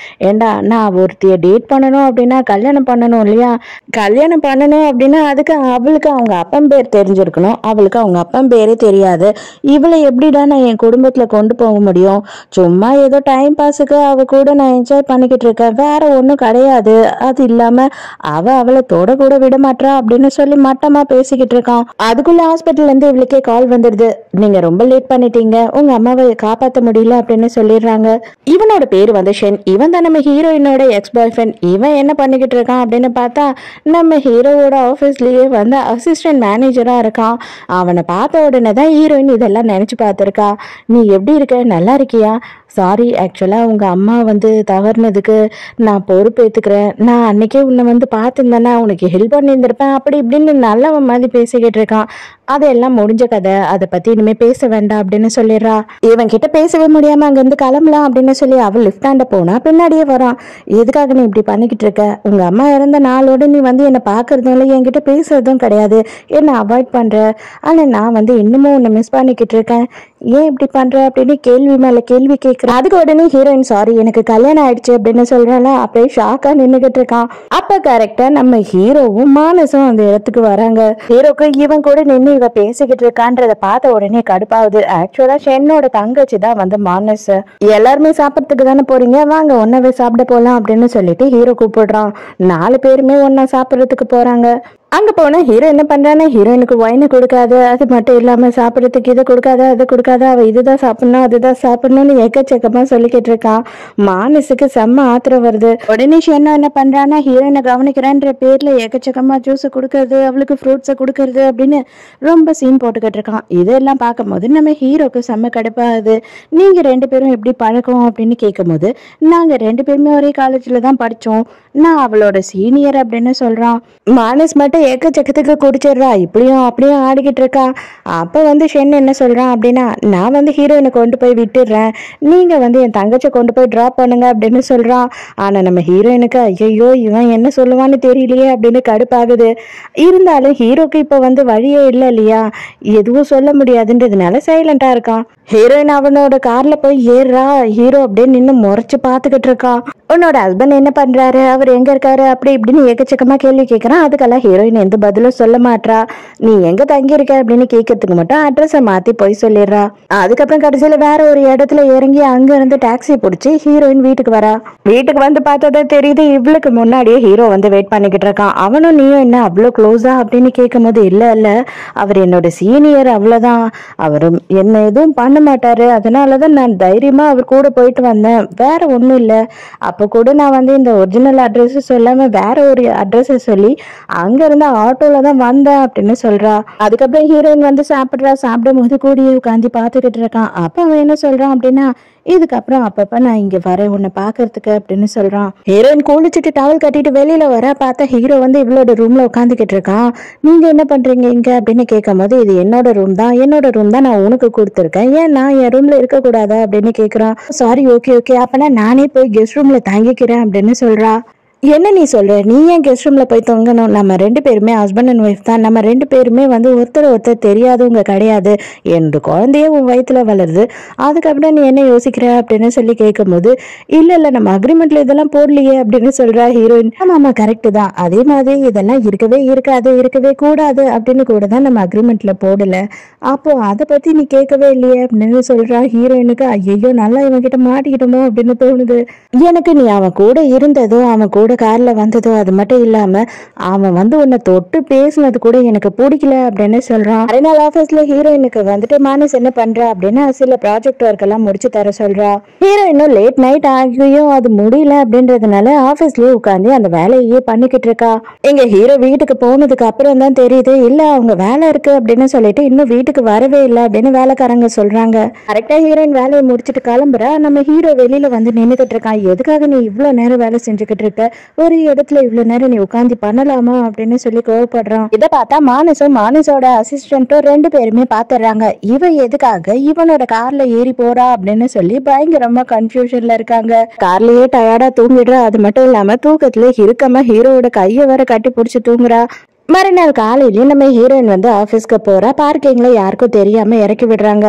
A: ஏண்டா நான் ஒருத்திய டேட் பண்ணணும் அப்படின்னா கல்யாணம் பண்ணணும் இல்லையா, கல்யாணம் பண்ணணும் அப்படின்னா அதுக்கு அவளுக்கு அவங்க அப்பன் பேர் தெரிஞ்சிருக்கணும், அவளுக்கு அவங்க அப்பன் பேரே தெரியாது, இவளை எப்படிடா நான் என் குடும்பத்துல கொண்டு போக முடியும், சும்மா ஏதோ டைம் பாஸுக்கு அவ கூட நான் என்ஜாய் பண்ணிக்கிட்டு இருக்கேன், வேற ஒன்றும் கிடையாது, அது இல்லாம அவளை தொட கூட விட மாட்டா அப்படின்னு சொல்லி மட்டமா பேசிக்கிட்டு இருக்கான். அதுக்குள்ள ஹாஸ்பிட்டல்ல இருந்து இவளுக்கே கால் வந்துடுது, நீங்க ரொம்ப லேட் பண்ணிட்டீங்க, உங்க அம்மாவை காப்பாற்ற முடியல அப்படின்னு சொல்லிடுறாங்க. இவனோட பேரு ஷென். இவன் தான் நம்ம ஹீரோயினோட எக்ஸ் பாய் ஃப்ரெண்ட். இவன் என்ன பண்ணிக்கிட்டு இருக்கான் அப்படின்னு பார்த்தா நம்ம ஹீரோவோட ஆஃபீஸ்லயே அசிஸ்டன்ட் மேனேஜரா இருக்கான். அவனை பார்த்த உடனே தான் ஹீரோயின் இதெல்லாம் நினைச்சு பார்த்துருக்கா. நீ எப்படி இருக்க, நல்லா இருக்கியா, சாரி ஆக்சுவலாக உங்கள் அம்மா தவறுனதுக்கு நான் பொறுப்பேற்றுக்கிறேன், நான் அன்னைக்கே உன்னை பார்த்துருந்தேன்னா உனக்கு ஹெல்ப் பண்ணியிருந்திருப்பேன் அப்படி இப்படின்னு நல்லவன் மாதிரி பேசிக்கிட்டு இருக்கான். அதெல்லாம் முடிஞ்ச கதை, அதை பத்தி இனிமே பேச வேண்டாம் அப்படின்னு சொல்லிடுறா. இவன் கிட்ட பேசவே முடியாம அங்க இருந்து கிளம்பலாம் அப்படின்னு சொல்லி அவள் லிஃப்ட் ஆண்ட போனா பின்னாடியே வரான். எதுக்காக நீ இப்படி பண்ணிக்கிட்டு இருக்க? உங்க அம்மா இறந்த நாளோட நீ வந்து என்னை பாக்குறதும் இல்லை, என்கிட்ட பேசுறதும் கிடையாது, என்ன அவாய்ட் பண்ற. ஆனா நான் வந்து இன்னமும் உன்னை மிஸ் பண்ணிக்கிட்டு இருக்கேன், ஏன் இப்படி பண்ற அப்படின்னு கேள்வி மேல கேள்வி கேட்கிறேன். அதுக்கு உடனே ஹீரோயின் சாரி எனக்கு கல்யாணம் ஆயிடுச்சு அப்படின்னு சொல்றாங்க. அப்படியே ஷாக்கா நின்னுகிட்டு இருக்கான். அப்ப கரெக்டா நம்ம ஹீரோவும் மானசும் அந்த இடத்துக்கு வராங்க. ஹீரோக்கு இவன் கூட நின்று இவ பேசிக்கிட்டு இருக்கான்றத பார்த்த உடனே கடுப்பாகுது. ஆக்சுவலா ஷென்னோட தங்கச்சி தான் வந்து மானஸ். எல்லாருமே சாப்பிடறதுக்கு தானே போறீங்க, வாங்க ஒன்னாவே சாப்பிட போலாம் அப்படின்னு சொல்லிட்டு ஹீரோ கூப்பிடுறான். 4 பேருமே ஒன்னா சாப்பிடறதுக்கு போறாங்க. அங்க போனா ஹீரோ என்ன பண்றானா, ஹீரோயினுக்கு ஒயினை கொடுக்காது, அது மட்டும் இல்லாம சாப்பிடறதுக்கு இதை கொடுக்காத அதை கொடுக்காத, அவ இதுதான் சாப்பிடணும் அதுதான் சாப்பிடணும்னு எக்கச்சக்கமா சொல்லிக்கிட்டு இருக்கான். மானஸுக்கு செம்ம ஆத்திரம் வருது. உடனே ஷென்னா என்ன பண்றானா, ஹீரோயினை கவனிக்கிறேன்ற பேர்ல எக்கச்சக்கமா ஜூஸ் கொடுக்கறது, அவளுக்கு ஃப்ரூட்ஸை கொடுக்கறது அப்படின்னு ரொம்ப சீன் போட்டுக்கிட்டு இருக்கான். இதெல்லாம் பார்க்கும்போது நம்ம ஹீரோக்கு செம்ம கடுப்பாகுது. நீங்க 2 பேரும் எப்படி பழக்கம் அப்படின்னு கேட்கும் போது, நாங்க 2 பேருமே ஒரே காலேஜ்ல தான் படிச்சோம், நான் அவளோட சீனியர் அப்படின்னு சொல்றான். மானஸ் மட்டும் ஏக்கச்சக்கத்துக்கு குடிச்சிடுறா, இப்படியும் அப்படியும் ஆடிக்கிட்டு இருக்கா. அப்ப வந்து ஷென் என்ன சொல்றான் அப்படின்னா, நான் வந்து ஹீரோயினை கொண்டு போய் விட்டுடுறேன், நீங்க வந்து என் தங்கச்சை கொண்டு போய் டிராப் பண்ணுங்க அப்படின்னு சொல்றான். ஆனா நம்ம ஹீரோயினுக்கு ஐயோ இவன் என்ன சொல்லுவான்னு தெரியலையே அப்படின்னு கடுப்பாகுது. இருந்தாலும் ஹீரோக்கு இப்ப வந்து வழியே இல்லை இல்லையா, எதுவும் சொல்ல முடியாதுன்றதுனால சைலண்டா இருக்கான். ஹீரோயின் அவனோட கார்ல போய் ஏறுறா. ஹீரோ அப்படியே நின்று முறைச்சு பாத்துக்கிட்டு இருக்கான். உன்னோட ஹஸ்பண்ட் என்ன பண்றாரு, அவர் எங்க இருக்காரு அப்படி இப்படின்னு ஏக்கச்சக்கமா கேள்வி கேட்கறான். அதுக்கெல்லாம் ஹீரோயின் எந்த பதிலும் சொல்ல மாட்டா. நீ எங்க தங்கி இருக்க அப்படின்னு கேட்கறதுக்கு மட்டும் அட்ரஸை மாத்தி போய் சொல்லிடுறா. அதுக்கப்புறம் கடைசியில வேற ஒரு இடத்துல இறங்கி அங்க இருந்து டாக்ஸி பிடிச்சி ஹீரோயின் வீட்டுக்கு வரா. வீட்டுக்கு வந்து பார்த்ததே தெரியுது, இவளுக்கு முன்னாடியே ஹீரோ வந்து வெயிட் பண்ணிக்கிட்டு இருக்கான். அவனும் நீயும் என்ன அவ்வளோ க்ளோஸா அப்படின்னு கேட்கும் போது, இல்ல இல்ல அவர் என்னோட சீனியர் அவ்வளவுதான், அவரும் என்ன எதுவும் பண்ண மாட்டாரு, அதனாலதான் நான் தைரியமா அவர் கூட போயிட்டு வந்தேன், வேற ஒண்ணும் இல்ல. அப்ப கூட நான் வந்து இந்த ஒரிஜினல் அட்ரஸ் சொல்லாம வேற ஒரு அட்ரஸ் சொல்லி அங்க இருந்து ஆட்டோல தான் வந்தேன் அப்படின்னு சொல்றா. அதுக்கப்புறம் ஹீரோயின் வந்து சாப்பிடும் போது கூடிய உட்காந்து பாத்துக்கிட்டு இருக்கான். அப்ப அவன் என்ன சொல்றான் அப்படின்னா, இதுக்கப்புறம் அப்பப்ப நான் இங்க வரேன் உன்னை பாக்குறதுக்கு அப்படின்னு சொல்றான். ஹீரோயின் குளிச்சுட்டு டவல் கட்டிட்டு வெளியில வர பார்த்தா ஹீரோ வந்து இவளோட ரூம்ல உட்காந்துக்கிட்டு இருக்கான். நீங்க என்ன பண்றீங்க இங்க அப்படின்னு கேட்கும் போது, இது என்னோட ரூம் தான் நான் உனக்கு கொடுத்துருக்கேன், ஏன் நான் என் ரூம்ல இருக்க கூடாதா அப்படின்னு கேக்குறான். சாரி ஓகே ஓகே அப்பனா நானே போய் கெஸ்ட் ரூம்ல தங்கிக்கிறேன் அப்படின்னு சொல்றா. என்ன நீ சொல்ற, நீ ஏன் கெஸ்ட் ரூம்ல போய் தொங்கணும், நம்ம 2 பேருமே ஹஸ்பண்ட் அண்ட் ஒய்ஃப் தான், நம்ம 2 பேருமே வந்து ஒருத்தர் தெரியாதவங்க கிடையாது, என்று குழந்தைய உன் வயிற்றுல வளருது, அதுக்கப்புறம் நீ என்ன யோசிக்கிற அப்படின்னு சொல்லி கேட்கும் போது, இல்ல நம்ம அக்ரிமெண்ட்ல இதெல்லாம் போடலையே அப்படின்னு சொல்றா ஹீரோயின். ஆமா கரெக்ட் தான், அதே மாதிரி இதெல்லாம் இருக்கவே கூடாது அப்படின்னு கூட தான் நம்ம அக்ரிமெண்ட்ல போடல, அப்போ அதை பத்தி நீ கேட்கவே இல்லையே அப்படின்னு சொல்றா. ஹீரோயினுக்கு ஐயோ நல்லா இவன் கிட்ட மாட்டிக்கிட்டோமோ அப்படின்னு தோணுது. எனக்கு நீ அவன் கூட இருந்ததோ அவன் கூட கார்ல வந்ததோ அது மட்டும் இல்லாம அவன் வந்து உன்னை தொட்டு பேசினது கூட எனக்கு பிடிக்கல அப்படின்னு சொல்றான். மறுநாள் ஆபீஸ்ல ஹீரோயினுக்கு வந்துட்டு மானஸ் என்ன பண்றா அப்படின்னா, சில ப்ராஜெக்ட் ஒர்க் எல்லாம் முடிச்சு தர சொல்றா. ஹீரோயினும் லேட் நைட் ஆகியும் அது முடியல அப்படின்றதுனால ஆபீஸ்லயே உட்காந்து அந்த வேலையே பண்ணிக்கிட்டு இருக்கா. எங்க ஹீரோ வீட்டுக்கு போனதுக்கு அப்புறம் தான் தெரியுது, இல்ல அவங்க வேலை இருக்கு அப்படின்னு சொல்லிட்டு இன்னும் வீட்டுக்கு வரவே இல்லை அப்படின்னு வேலைக்காரங்க சொல்றாங்க. கரெக்டா ஹீரோயின் வேலையை முடிச்சுட்டு கிளம்புறா. நம்ம ஹீரோ வெளியில வந்து நின்றுகிட்டு இருக்கான். எதுக்காக நீ இவ்வளவு நேரம் வேலை செஞ்சுக்கிட்டு இருக்க, ஒரு இடத்துல இவ்வளவு நேரம் நீ உட்காந்து பண்ணலாமா அப்படின்னு சொல்லி கோவப்படுறான். இதை பார்த்தா மானஸோட அசிஸ்டன்ட்டும் 2 பேருமே பாத்துறாங்க. இவ எதுக்காக இவனோட கார்ல ஏறி போறா அப்படின்னு சொல்லி பயங்கரமா கன்ஃபியூஷன்ல இருக்காங்க. கார்லயே டயர்டா தூங்கிடுறா. அது மட்டும் இல்லாம தூக்கத்துல இறுக்கமா ஹீரோவோட கையை வர கட்டி பிடிச்சு தூங்குறா. மறுநாள் காலையிலேயே நம்ம ஹீரோயின் வந்து ஆஃபீஸ்க்கு போறா. பார்க்கிங்ல யாருக்கும் தெரியாம இறக்கி விடுறாங்க.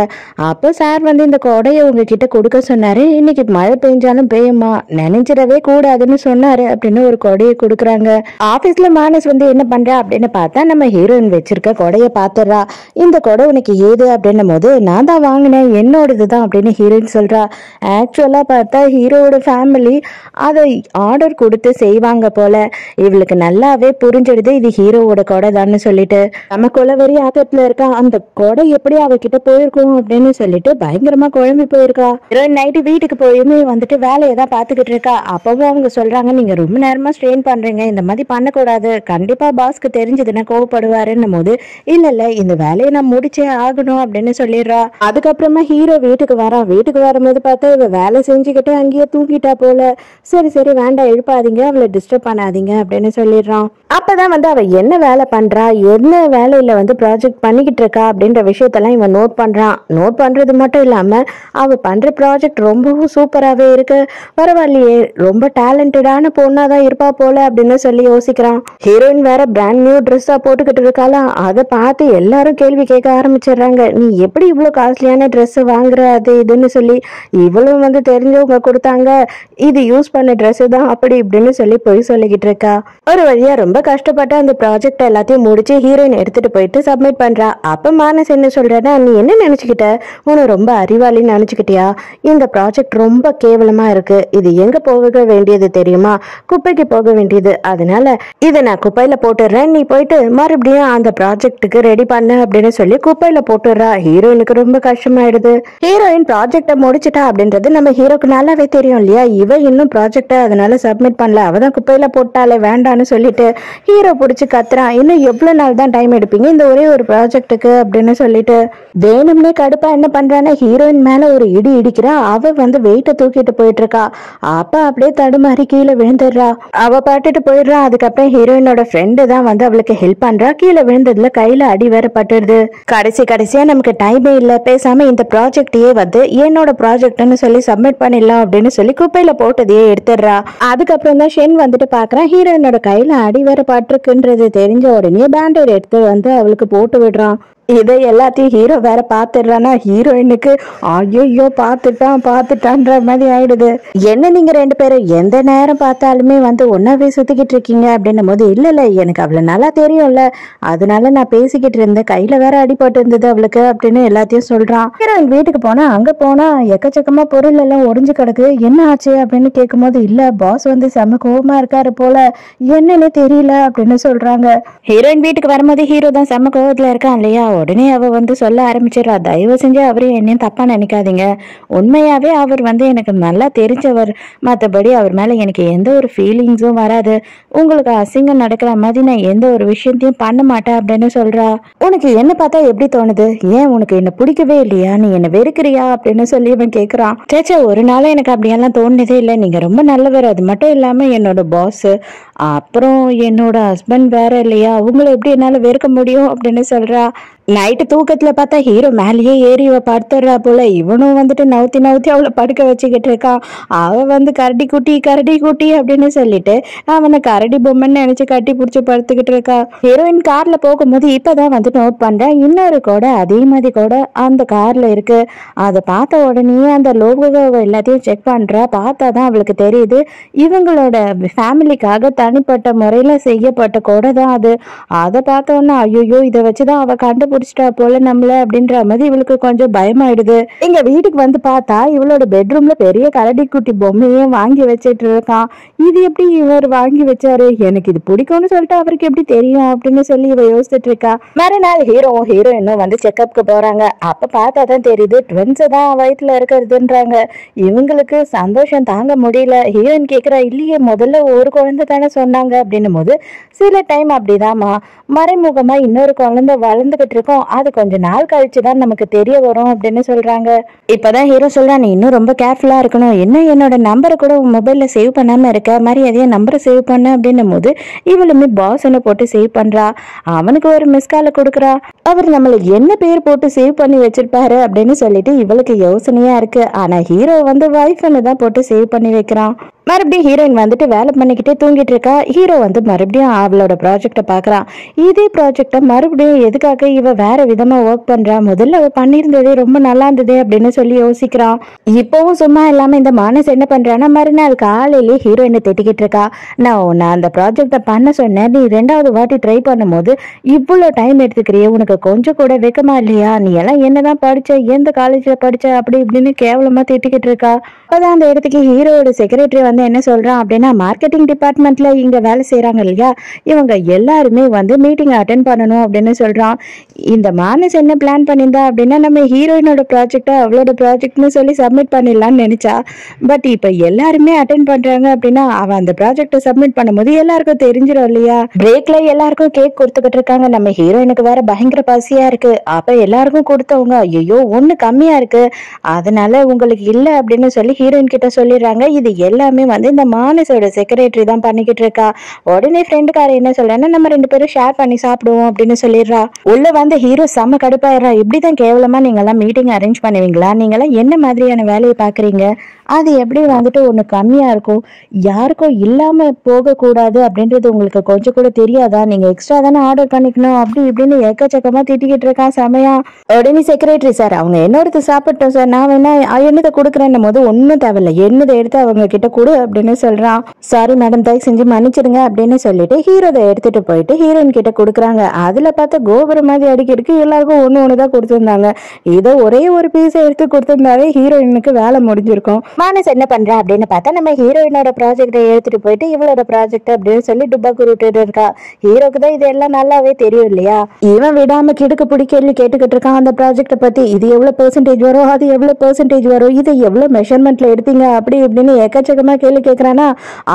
A: அப்போ சார் வந்து இந்த கொடையை உங்ககிட்ட கொடுக்க சொன்னாரு, இன்னைக்கு மழை பெஞ்சாலும் பெய்யுமா, நினைச்சிடவே கூடாதுன்னு சொன்னாரு அப்படின்னு ஒரு கொடையை கொடுக்குறாங்க. ஆபீஸ்ல மானஸ் வந்து என்ன பண்றா அப்படின்னு பார்த்தா நம்ம ஹீரோயின் வச்சிருக்க கொடையை பாத்துறா. இந்த கொடை உனக்கு ஏது அப்படின்னும் போது, நான் தான் வாங்கினேன், என்னோடதுதான் அப்படின்னு ஹீரோயின் சொல்றா. ஆக்சுவலா பார்த்தா ஹீரோவோட ஃபேமிலி அதை ஆர்டர் கொடுத்து செய்வாங்க போல. இவளுக்கு நல்லாவே புரிஞ்சிடுது இது ஹீரோ கொடை தான் சொல்லிட்டு. நம்ம கொலவெறி ஆக்கத்துல இருக்கா, அந்த கொடை எப்படி அவகிட்ட போயிருக்கும் அப்படின்னு சொல்லிட்டு பயங்கரமா குழம்பி போயிருக்கா. நைட்டு வீட்டுக்கு போயுமே வந்துட்டு வேலையை தான் பாத்துக்கிட்டு இருக்கா. அப்பவும் அவங்க சொல்றாங்க, நீங்க ரொம்ப நேரமா ஸ்ட்ரெயின் பண்றீங்க, இந்த மாதிரி பண்ணக்கூடாது, கண்டிப்பா பாஸ்க்கு தெரிஞ்சதுன்னா கோவப்படுவாருன்னும் போது, இல்ல இந்த வேலையை நான் முடிச்சே ஆகணும் அப்படின்னு சொல்லிடுறா. அதுக்கப்புறமா ஹீரோ வீட்டுக்கு வரான். வீட்டுக்கு வரும்போது பார்த்தா இவ வேலை செஞ்சுக்கிட்டு அங்கேயே தூங்கிட்டா போல. சரி வேண்டாம் எழுப்பாதீங்க, அவளை டிஸ்டர்ப் பண்ணாதீங்க அப்படின்னு சொல்லிடுறான். அப்பதான் வந்து அவ என்ன வேலை பண்றா, என்ன வேலையில வந்து ப்ராஜெக்ட் பண்ணிக்கிட்டு இருக்கா அப்படின்ற விஷயத்தெல்லாம் இவன் நோட் பண்றான். நோட் பண்றது மட்டும் இல்லாம அவ பண்ற ப்ராஜெக்ட் ரொம்பவும் சூப்பராகவே இருக்கு, பரவாயில்லையே, ரொம்ப டேலண்டடான பொண்ணாதான் இருப்பா போல அப்படின்னு சொல்லி யோசிக்கிறான். ஹீரோயின் வேற பிராண்ட் நியூ ட்ரெஸ்ஸா போட்டுக்கிட்டு இருக்காளாம். அதை பார்த்து எல்லாரும் கேள்வி கேட்க ஆரம்பிச்சிடுறாங்க. நீ எப்படி இவ்வளவு காஸ்ட்லியான ட்ரெஸ் வாங்குற, அது இதுன்னு சொல்லி. இவளும் வந்து தெரிஞ்சவங்க கொடுத்தாங்க, இது யூஸ் பண்ண ட்ரெஸ் தான் அப்படி இப்படின்னு சொல்லி போய் சொல்லிக்கிட்டு இருக்கா. ஒரு வழியா ரொம்ப கஷ்டப்பட்டு அந்த ப்ராஜெக்ட் எல்லாத்தையும் முடிச்சு ஹீரோயின் எடுத்துட்டு போயிட்டு சப்மிட் பண்றா. அப்ப மானஸ் என்ன சொல்றா, நீ என்ன நினைச்சுக்கிட்ட, உன்னை ரொம்ப அறிவாளின்னு நினைச்சுக்கிட்டியா, இந்த ப்ராஜெக்ட் ரொம்ப கேவலமா இருக்கு, இது எங்க போக வேண்டியது தெரியுமா, குப்பைக்கு போக வேண்டியது, அதனால இதை நான் குப்பையில போட்டுடுறேன், நீ போயிட்டு மறுபடியும் அந்த ப்ராஜெக்டுக்கு ரெடி பண்ண அப்படின்னு சொல்லி குப்பையில போட்டுடுறா. ஹீரோயினுக்கு ரொம்ப கஷ்டமாயிடுது. ஹீரோயின் ப்ராஜெக்டை முடிச்சுட்டா அப்படின்றது நம்ம ஹீரோக்கு நல்லாவே தெரியும் இல்லையா. இவ இன்னும் ப்ராஜெக்டை அதனால சப்மிட் பண்ணல, அவதான் குப்பையில போட்டாலே வேண்டான்னு சொல்லிட்டு ஹீரோ பிடிச்சி கத்துறான். இன்னும் எவ்வளவு நாள் தான் டைம் எடுப்பீங்க இந்த ஒரே ஒரு ப்ராஜெக்டுக்கு அப்படின்னு சொல்லிட்டு வேணும்னே கடுப்பா என்ன பண்றான்னா ஹீரோயின் மேல ஒரு இடி இடிக்கிறா. அவ வந்து வெயிட்ட தூக்கிட்டு போயிட்டு இருக்கா. அப்ப அப்படியே தடுமாறி கீழே விழுந்துடுறா. அவ பாட்டுட்டு போயிடுறா. அதுக்கப்புறம் ஹீரோயினோட ஃப்ரெண்டு தான் வந்து அவளுக்கு ஹெல்ப் பண்றா. கீழே விழுந்ததுல கையில அடி வேற பட்டுடுது. கடைசியா நமக்கு டைமே இல்ல, பேசாம இந்த ப்ராஜெக்டையே வந்து என்னோட ப்ராஜெக்ட்னு சொல்லி சப்மிட் பண்ணிடலாம் அப்படின்னு சொல்லி குப்பையில போட்டதையே எடுத்துடுறா. அதுக்கப்புறம் தான் ஷென் வந்துட்டு பாக்குறான். ஹீரோயினோட கையில அடி வேற பட்டிருக்குன்றது தெரிஞ்ச உடனே பேண்டேட் எடுத்து வந்து அவளுக்கு போட்டு விடுறான். இதை எல்லாத்தையும் ஹீரோ வேற பாத்துடுறானா ஹீரோயினுக்கு ஐயோ பாத்துட்டான்ற மாதிரி ஆயிடுது. என்ன நீங்க ரெண்டு பேரும் எந்த நேரம் பார்த்தாலுமே வந்து ஒன்னாவே சுத்திக்கிட்டு இருக்கீங்க அப்படின்னும் போது, இல்ல எனக்கு அவ்வளவு நல்லா தெரியும்ல, அதனால நான் பேசிக்கிட்டு இருந்தேன், கையில வேற அடிபட்டு இருந்தது அவளுக்கு அப்படின்னு எல்லாத்தையும் சொல்றான். ஹீரோயின் வீட்டுக்கு போனா அங்க போனா எக்கச்சக்கமா பொருள் எல்லாம் ஒடிஞ்சு கிடக்கு. என்ன ஆச்சு அப்படின்னு கேட்கும் போது, இல்ல பாஸ் வந்து செம கோவமா இருக்காரு போல, என்னன்னு தெரியல அப்படின்னு சொல்றாங்க. ஹீரோயின் வீட்டுக்கு வரும்போது ஹீரோ தான் செம கோவத்துல இருக்கான் இல்லையா. உடனே அவ வந்து சொல்ல ஆரம்பிச்சிடறா, தயவு செஞ்சு அவரையும் என்னையும் தப்பா நினைக்காதீங்க, உண்மையாவே அவர் வந்து எனக்கு நல்லா தெரிஞ்சவர், மற்றபடி அவர் மேல எனக்கு எந்த ஒரு ஃபீலிங்ஸும் வராது, உங்களுக்கு அசிங்கம் நடக்கிற மாதிரி நான் எந்த ஒரு விஷயத்தையும் பண்ண மாட்டேன் அப்படின்னு சொல்றா. உனக்கு என்ன பார்த்தா எப்படி தோணுது, ஏன் உனக்கு என்ன பிடிக்கவே இல்லையா, நீ என்ன வெறுக்கிறியா அப்படின்னு சொல்லி இவன் கேட்கிறான். சேச்சா, ஒரு நாளும் எனக்கு அப்படியெல்லாம் தோணுனதே இல்லை, நீங்க ரொம்ப நல்லவர், அது மட்டும் இல்லாம என்னோட பாஸ், அப்புறம் என்னோட ஹஸ்பண்ட் வேற இல்லையா, உங்களை எப்படி என்னால வெறுக்க முடியும் அப்படின்னு சொல்றா. நைட்டு தூக்கத்துல பார்த்தா ஹீரோ மேலேயே ஏறி இவ படுத்துடுறா போல. இவனும் வந்துட்டு நவுத்தி அவளை படுக்க வச்சுக்கிட்டு இருக்கான். அவ வந்து கரடி குட்டி அப்படின்னு சொல்லிட்டு அவனை கரடி பொம்மைன்னு நினைச்சு கட்டி பிடிச்சி படுத்துக்கிட்டு இருக்கா. ஹீரோயின் கார்ல போகும்போது இப்பதான் வந்து நோட் பண்றேன், இன்னொரு கூட அதே மாதிரி கூட அந்த கார்ல இருக்கு. அதை பார்த்த உடனே அந்த லோகோ எல்லாத்தையும் செக் பண்றா. பார்த்தாதான் அவளுக்கு தெரியுது இவங்களோட ஃபேமிலிக்காக தனிப்பட்ட முறையில செய்யப்பட்ட கொடை தான் அது. அதை பார்த்த உடனே ஐயோ, இதை வச்சுதான் அவ கண்டுபிடிச்சிட்டா போல நம்மள அப்படின்ற மாதிரி இவளுக்கு கொஞ்சம் பயமாயிடுது. எங்க வீட்டுக்கு வந்து பார்த்தா இவளோட பெட்ரூம்ல பெரிய கரடி குட்டி பொம்மையும் வாங்கி வச்சிட்டு இருக்கான். இது எப்படி இவர் வாங்கி வச்சாரு, எனக்கு இது பிடிக்கும்னு சொல்லிட்டு அவருக்கு எப்படி தெரியும் அப்படின்னு சொல்லி இவ யோசிச்சுட்டு இருக்கா. மறுநாள் ஹீரோயினும் வந்து செக்அப்க்கு போறாங்க. அப்ப பார்த்தாதான் தெரியுது ட்வின்ஸ் தான் வயிற்றுல இருக்கிறதுன்றாங்க. இவங்களுக்கு சந்தோஷம் தாங்க முடியல. ஹீரோயின் கேக்குறா, இல்லையே முதல்ல ஒரு குழந்தை தானே சொன்னாங்க அப்படின்னும் போது, சில டைம் அப்படிதாம்மா, மறைமுகமா இன்னொரு குழந்தை வளர்ந்துகிட்டு இருக்கோம், அது கொஞ்ச நாள் கழிச்சுதான் நமக்கு தெரிய வரும் அப்படின்னு சொல்றாங்க. இப்பதான் ஹீரோ சொல்றான், நீ இன்னும் ரொம்ப கேர்ஃபுல்லா இருக்கணும், என்ன என்னோட நம்பரை கூட உன் மொபைல்ல சேவ் பண்ணாம இருக்க, மரியாதையா நம்பரை சேவ் பண்ண அப்படின்னும் போது இவளுமே பாஸ்ன்னு போட்டு சேவ் பண்றா. அவனுக்கு ஒரு மிஸ் கால கொடுக்குறா. அவர் நம்மள என்ன பேர் போட்டு சேவ் பண்ணி வச்சிருப்பாரு அப்படின்னு சொல்லிட்டு இவளுக்கு யோசனையா இருக்கு. ஆனா ஹீரோ வந்து வைஃப்னு தான் போட்டு சேவ் பண்ணி வைக்கிறான். மறுபடியும் ஹீரோயின் வந்துட்டு வேலை பண்ணிக்கிட்டே தூங்கிட்டு இருக்கா. ஹீரோ வந்து மறுபடியும் அவளோட ப்ராஜெக்டை பாக்குறான். இதே ப்ராஜெக்டை மறுபடியும் எதுக்காக இவ வேற விதமா ஒர்க் பண்றா, முதல்ல அவ பண்ணியிருந்ததே ரொம்ப நல்லா இருந்ததே அப்படின்னு சொல்லி யோசிக்கிறான். இப்பவும் சும்மா இல்லாம இந்த மானஸ் என்ன பண்றான்னா, மறுநாள் காலையிலேயே ஹீரோயினை திட்டிக்கிட்டு இருக்கா. நான் அந்த ப்ராஜெக்டை பண்ண சொன்னேன், நீ 2வது வாட்டி ட்ரை பண்ணும் போது இவ்வளவு டைம் எடுத்துக்கிறிய, உனக்கு கொஞ்சம் கூட வெக்கமா இல்லையா, நீ எல்லாம் என்னதான் படிச்ச, எந்த காலேஜ்ல படிச்ச அப்படி இப்படின்னு கேவலமா திட்டிக்கிட்டு இருக்கா. அப்பதான் அந்த இடத்துக்கு ஹீரோட செக்ரட்டரி வந்து என்ன சொல்றான் அப்படின்னா, மார்க்கெட்டிங் டிபார்ட்மெண்ட்ல இங்க வேலை செய்யறாங்க இல்லையா, இவங்க எல்லாருமே வந்து மீட்டிங் அட்டென்ட் பண்ணணும் அப்படின்னு சொல்றான். இந்த மானஸ் என்ன பிளான் பண்ணியிருந்தா அப்படின்னா, நம்ம ஹீரோயினோட ப்ராஜெக்டை அவளோட ப்ராஜெக்ட்னு சொல்லி சப்மிட் பண்ணிடலாம்னு நினைச்சா. பட் இப்ப எல்லாருமே அட்டென்ட் பண்றாங்க அப்படின்னா அவன் அந்த ப்ராஜெக்டை சப்மிட் பண்ணும்போது எல்லாருக்கும் தெரிஞ்சிடும் இல்லையா. பிரேக்ல எல்லாருக்கும் கேக் கொடுத்துக்கிட்டு இருக்காங்க. நம்ம ஹீரோயினுக்கு வேற பயங்கர பசியா இருக்கு. அப்ப எல்லாருக்கும் கொடுத்தவங்க ஐயோ ஒண்ணு கம்மியா இருக்கு, அதனால உங்களுக்கு இல்ல அப்படின்னு சொல்லி ஹீரோயின் கிட்ட சொல்லிடுறாங்க. இது எல்லாமே வந்து இந்த மானஸோட செக்ரட்டரி தான் பண்ணிக்கிட்டு இருக்கா. உடனே ஃப்ரெண்டுக்கார என்ன சொல்றான்னா, நம்ம 2 பேரும் ஷேர் பண்ணி சாப்பிடுவோம் அப்படின்னு சொல்லிடுறா. உள்ள வந்து ஹீரோ செம்ம கடுப்பாயிடுறா. இப்படிதான் கேவலமா நீங்க எல்லாம் மீட்டிங் அரேஞ்ச் பண்ணுவீங்களா? நீங்க எல்லாம் என்ன மாதிரியான வேலையை பாக்குறீங்க? அது எப்படி வந்துட்டு ஒண்ணு கம்மியா இருக்கும், யாருக்கும் இல்லாம போக கூடாது அப்படின்றது உங்களுக்கு கொஞ்சம் கூட தெரியாதா? நீங்க எக்ஸ்ட்ரா தானே ஆர்டர் பண்ணிக்கணும் அப்படி இப்படின்னு எக்கச்சக்கமா திட்டிக்கிட்டு இருக்கான் செமையா. உடனே செக்ரட்டரி சார் அவங்க என்னோடது சாப்பிட்டோம் சார், நான் வேணா என்னதை கொடுக்குறேன்னும் போது ஒன்னும் தேவையில்ல, என்னதை எடுத்து அவங்க கிட்ட கொடு அப்படின்னு சொல்றான். சாரி மேடம், தயவு செஞ்சு மன்னிச்சிடுங்க அப்படின்னு சொல்லிட்டு ஹீரோதை எடுத்துட்டு போயிட்டு ஹீரோயின் கிட்ட கொடுக்குறாங்க. அதுல பார்த்த கோபுரம் மாதிரி அடிக்கிறதுக்கு எல்லாருக்கும் ஒண்ணு தான் கொடுத்துருந்தாங்க. இதோ ஒரே ஒரு பீஸை எடுத்து கொடுத்திருந்தாவே ஹீரோயினுக்கு வேலை முடிஞ்சிருக்கும். மானஸ் என்ன பண்றா அப்படின்னு பார்த்தா நம்ம ஹீரோயினோட ப்ராஜெக்டை எடுத்துட்டு போயிட்டு இவளோட ப்ராஜெக்ட் அப்படின்னு சொல்லி டுப்பாக்கு விட்டுட்டு இருக்கா. ஹீரோக்கு தான் இதெல்லாம் நல்லாவே தெரியும் இல்லையா? இவன் விடாம கிடுக்கு பிடி கேள்வி கேட்டுக்கிட்டு இருக்கான் அந்த ப்ராஜெக்ட பத்தி. இது எவ்வளவு பெர்சன்டேஜ் வரும், அது எவ்வளவு பெர்சன்டேஜ் வரும், இது எவ்வளவு மெஷர்மெண்ட்ல எடுத்தீங்க அப்படி இப்படின்னு எக்கச்சக்கமா கேள்வி கேட்கறானா.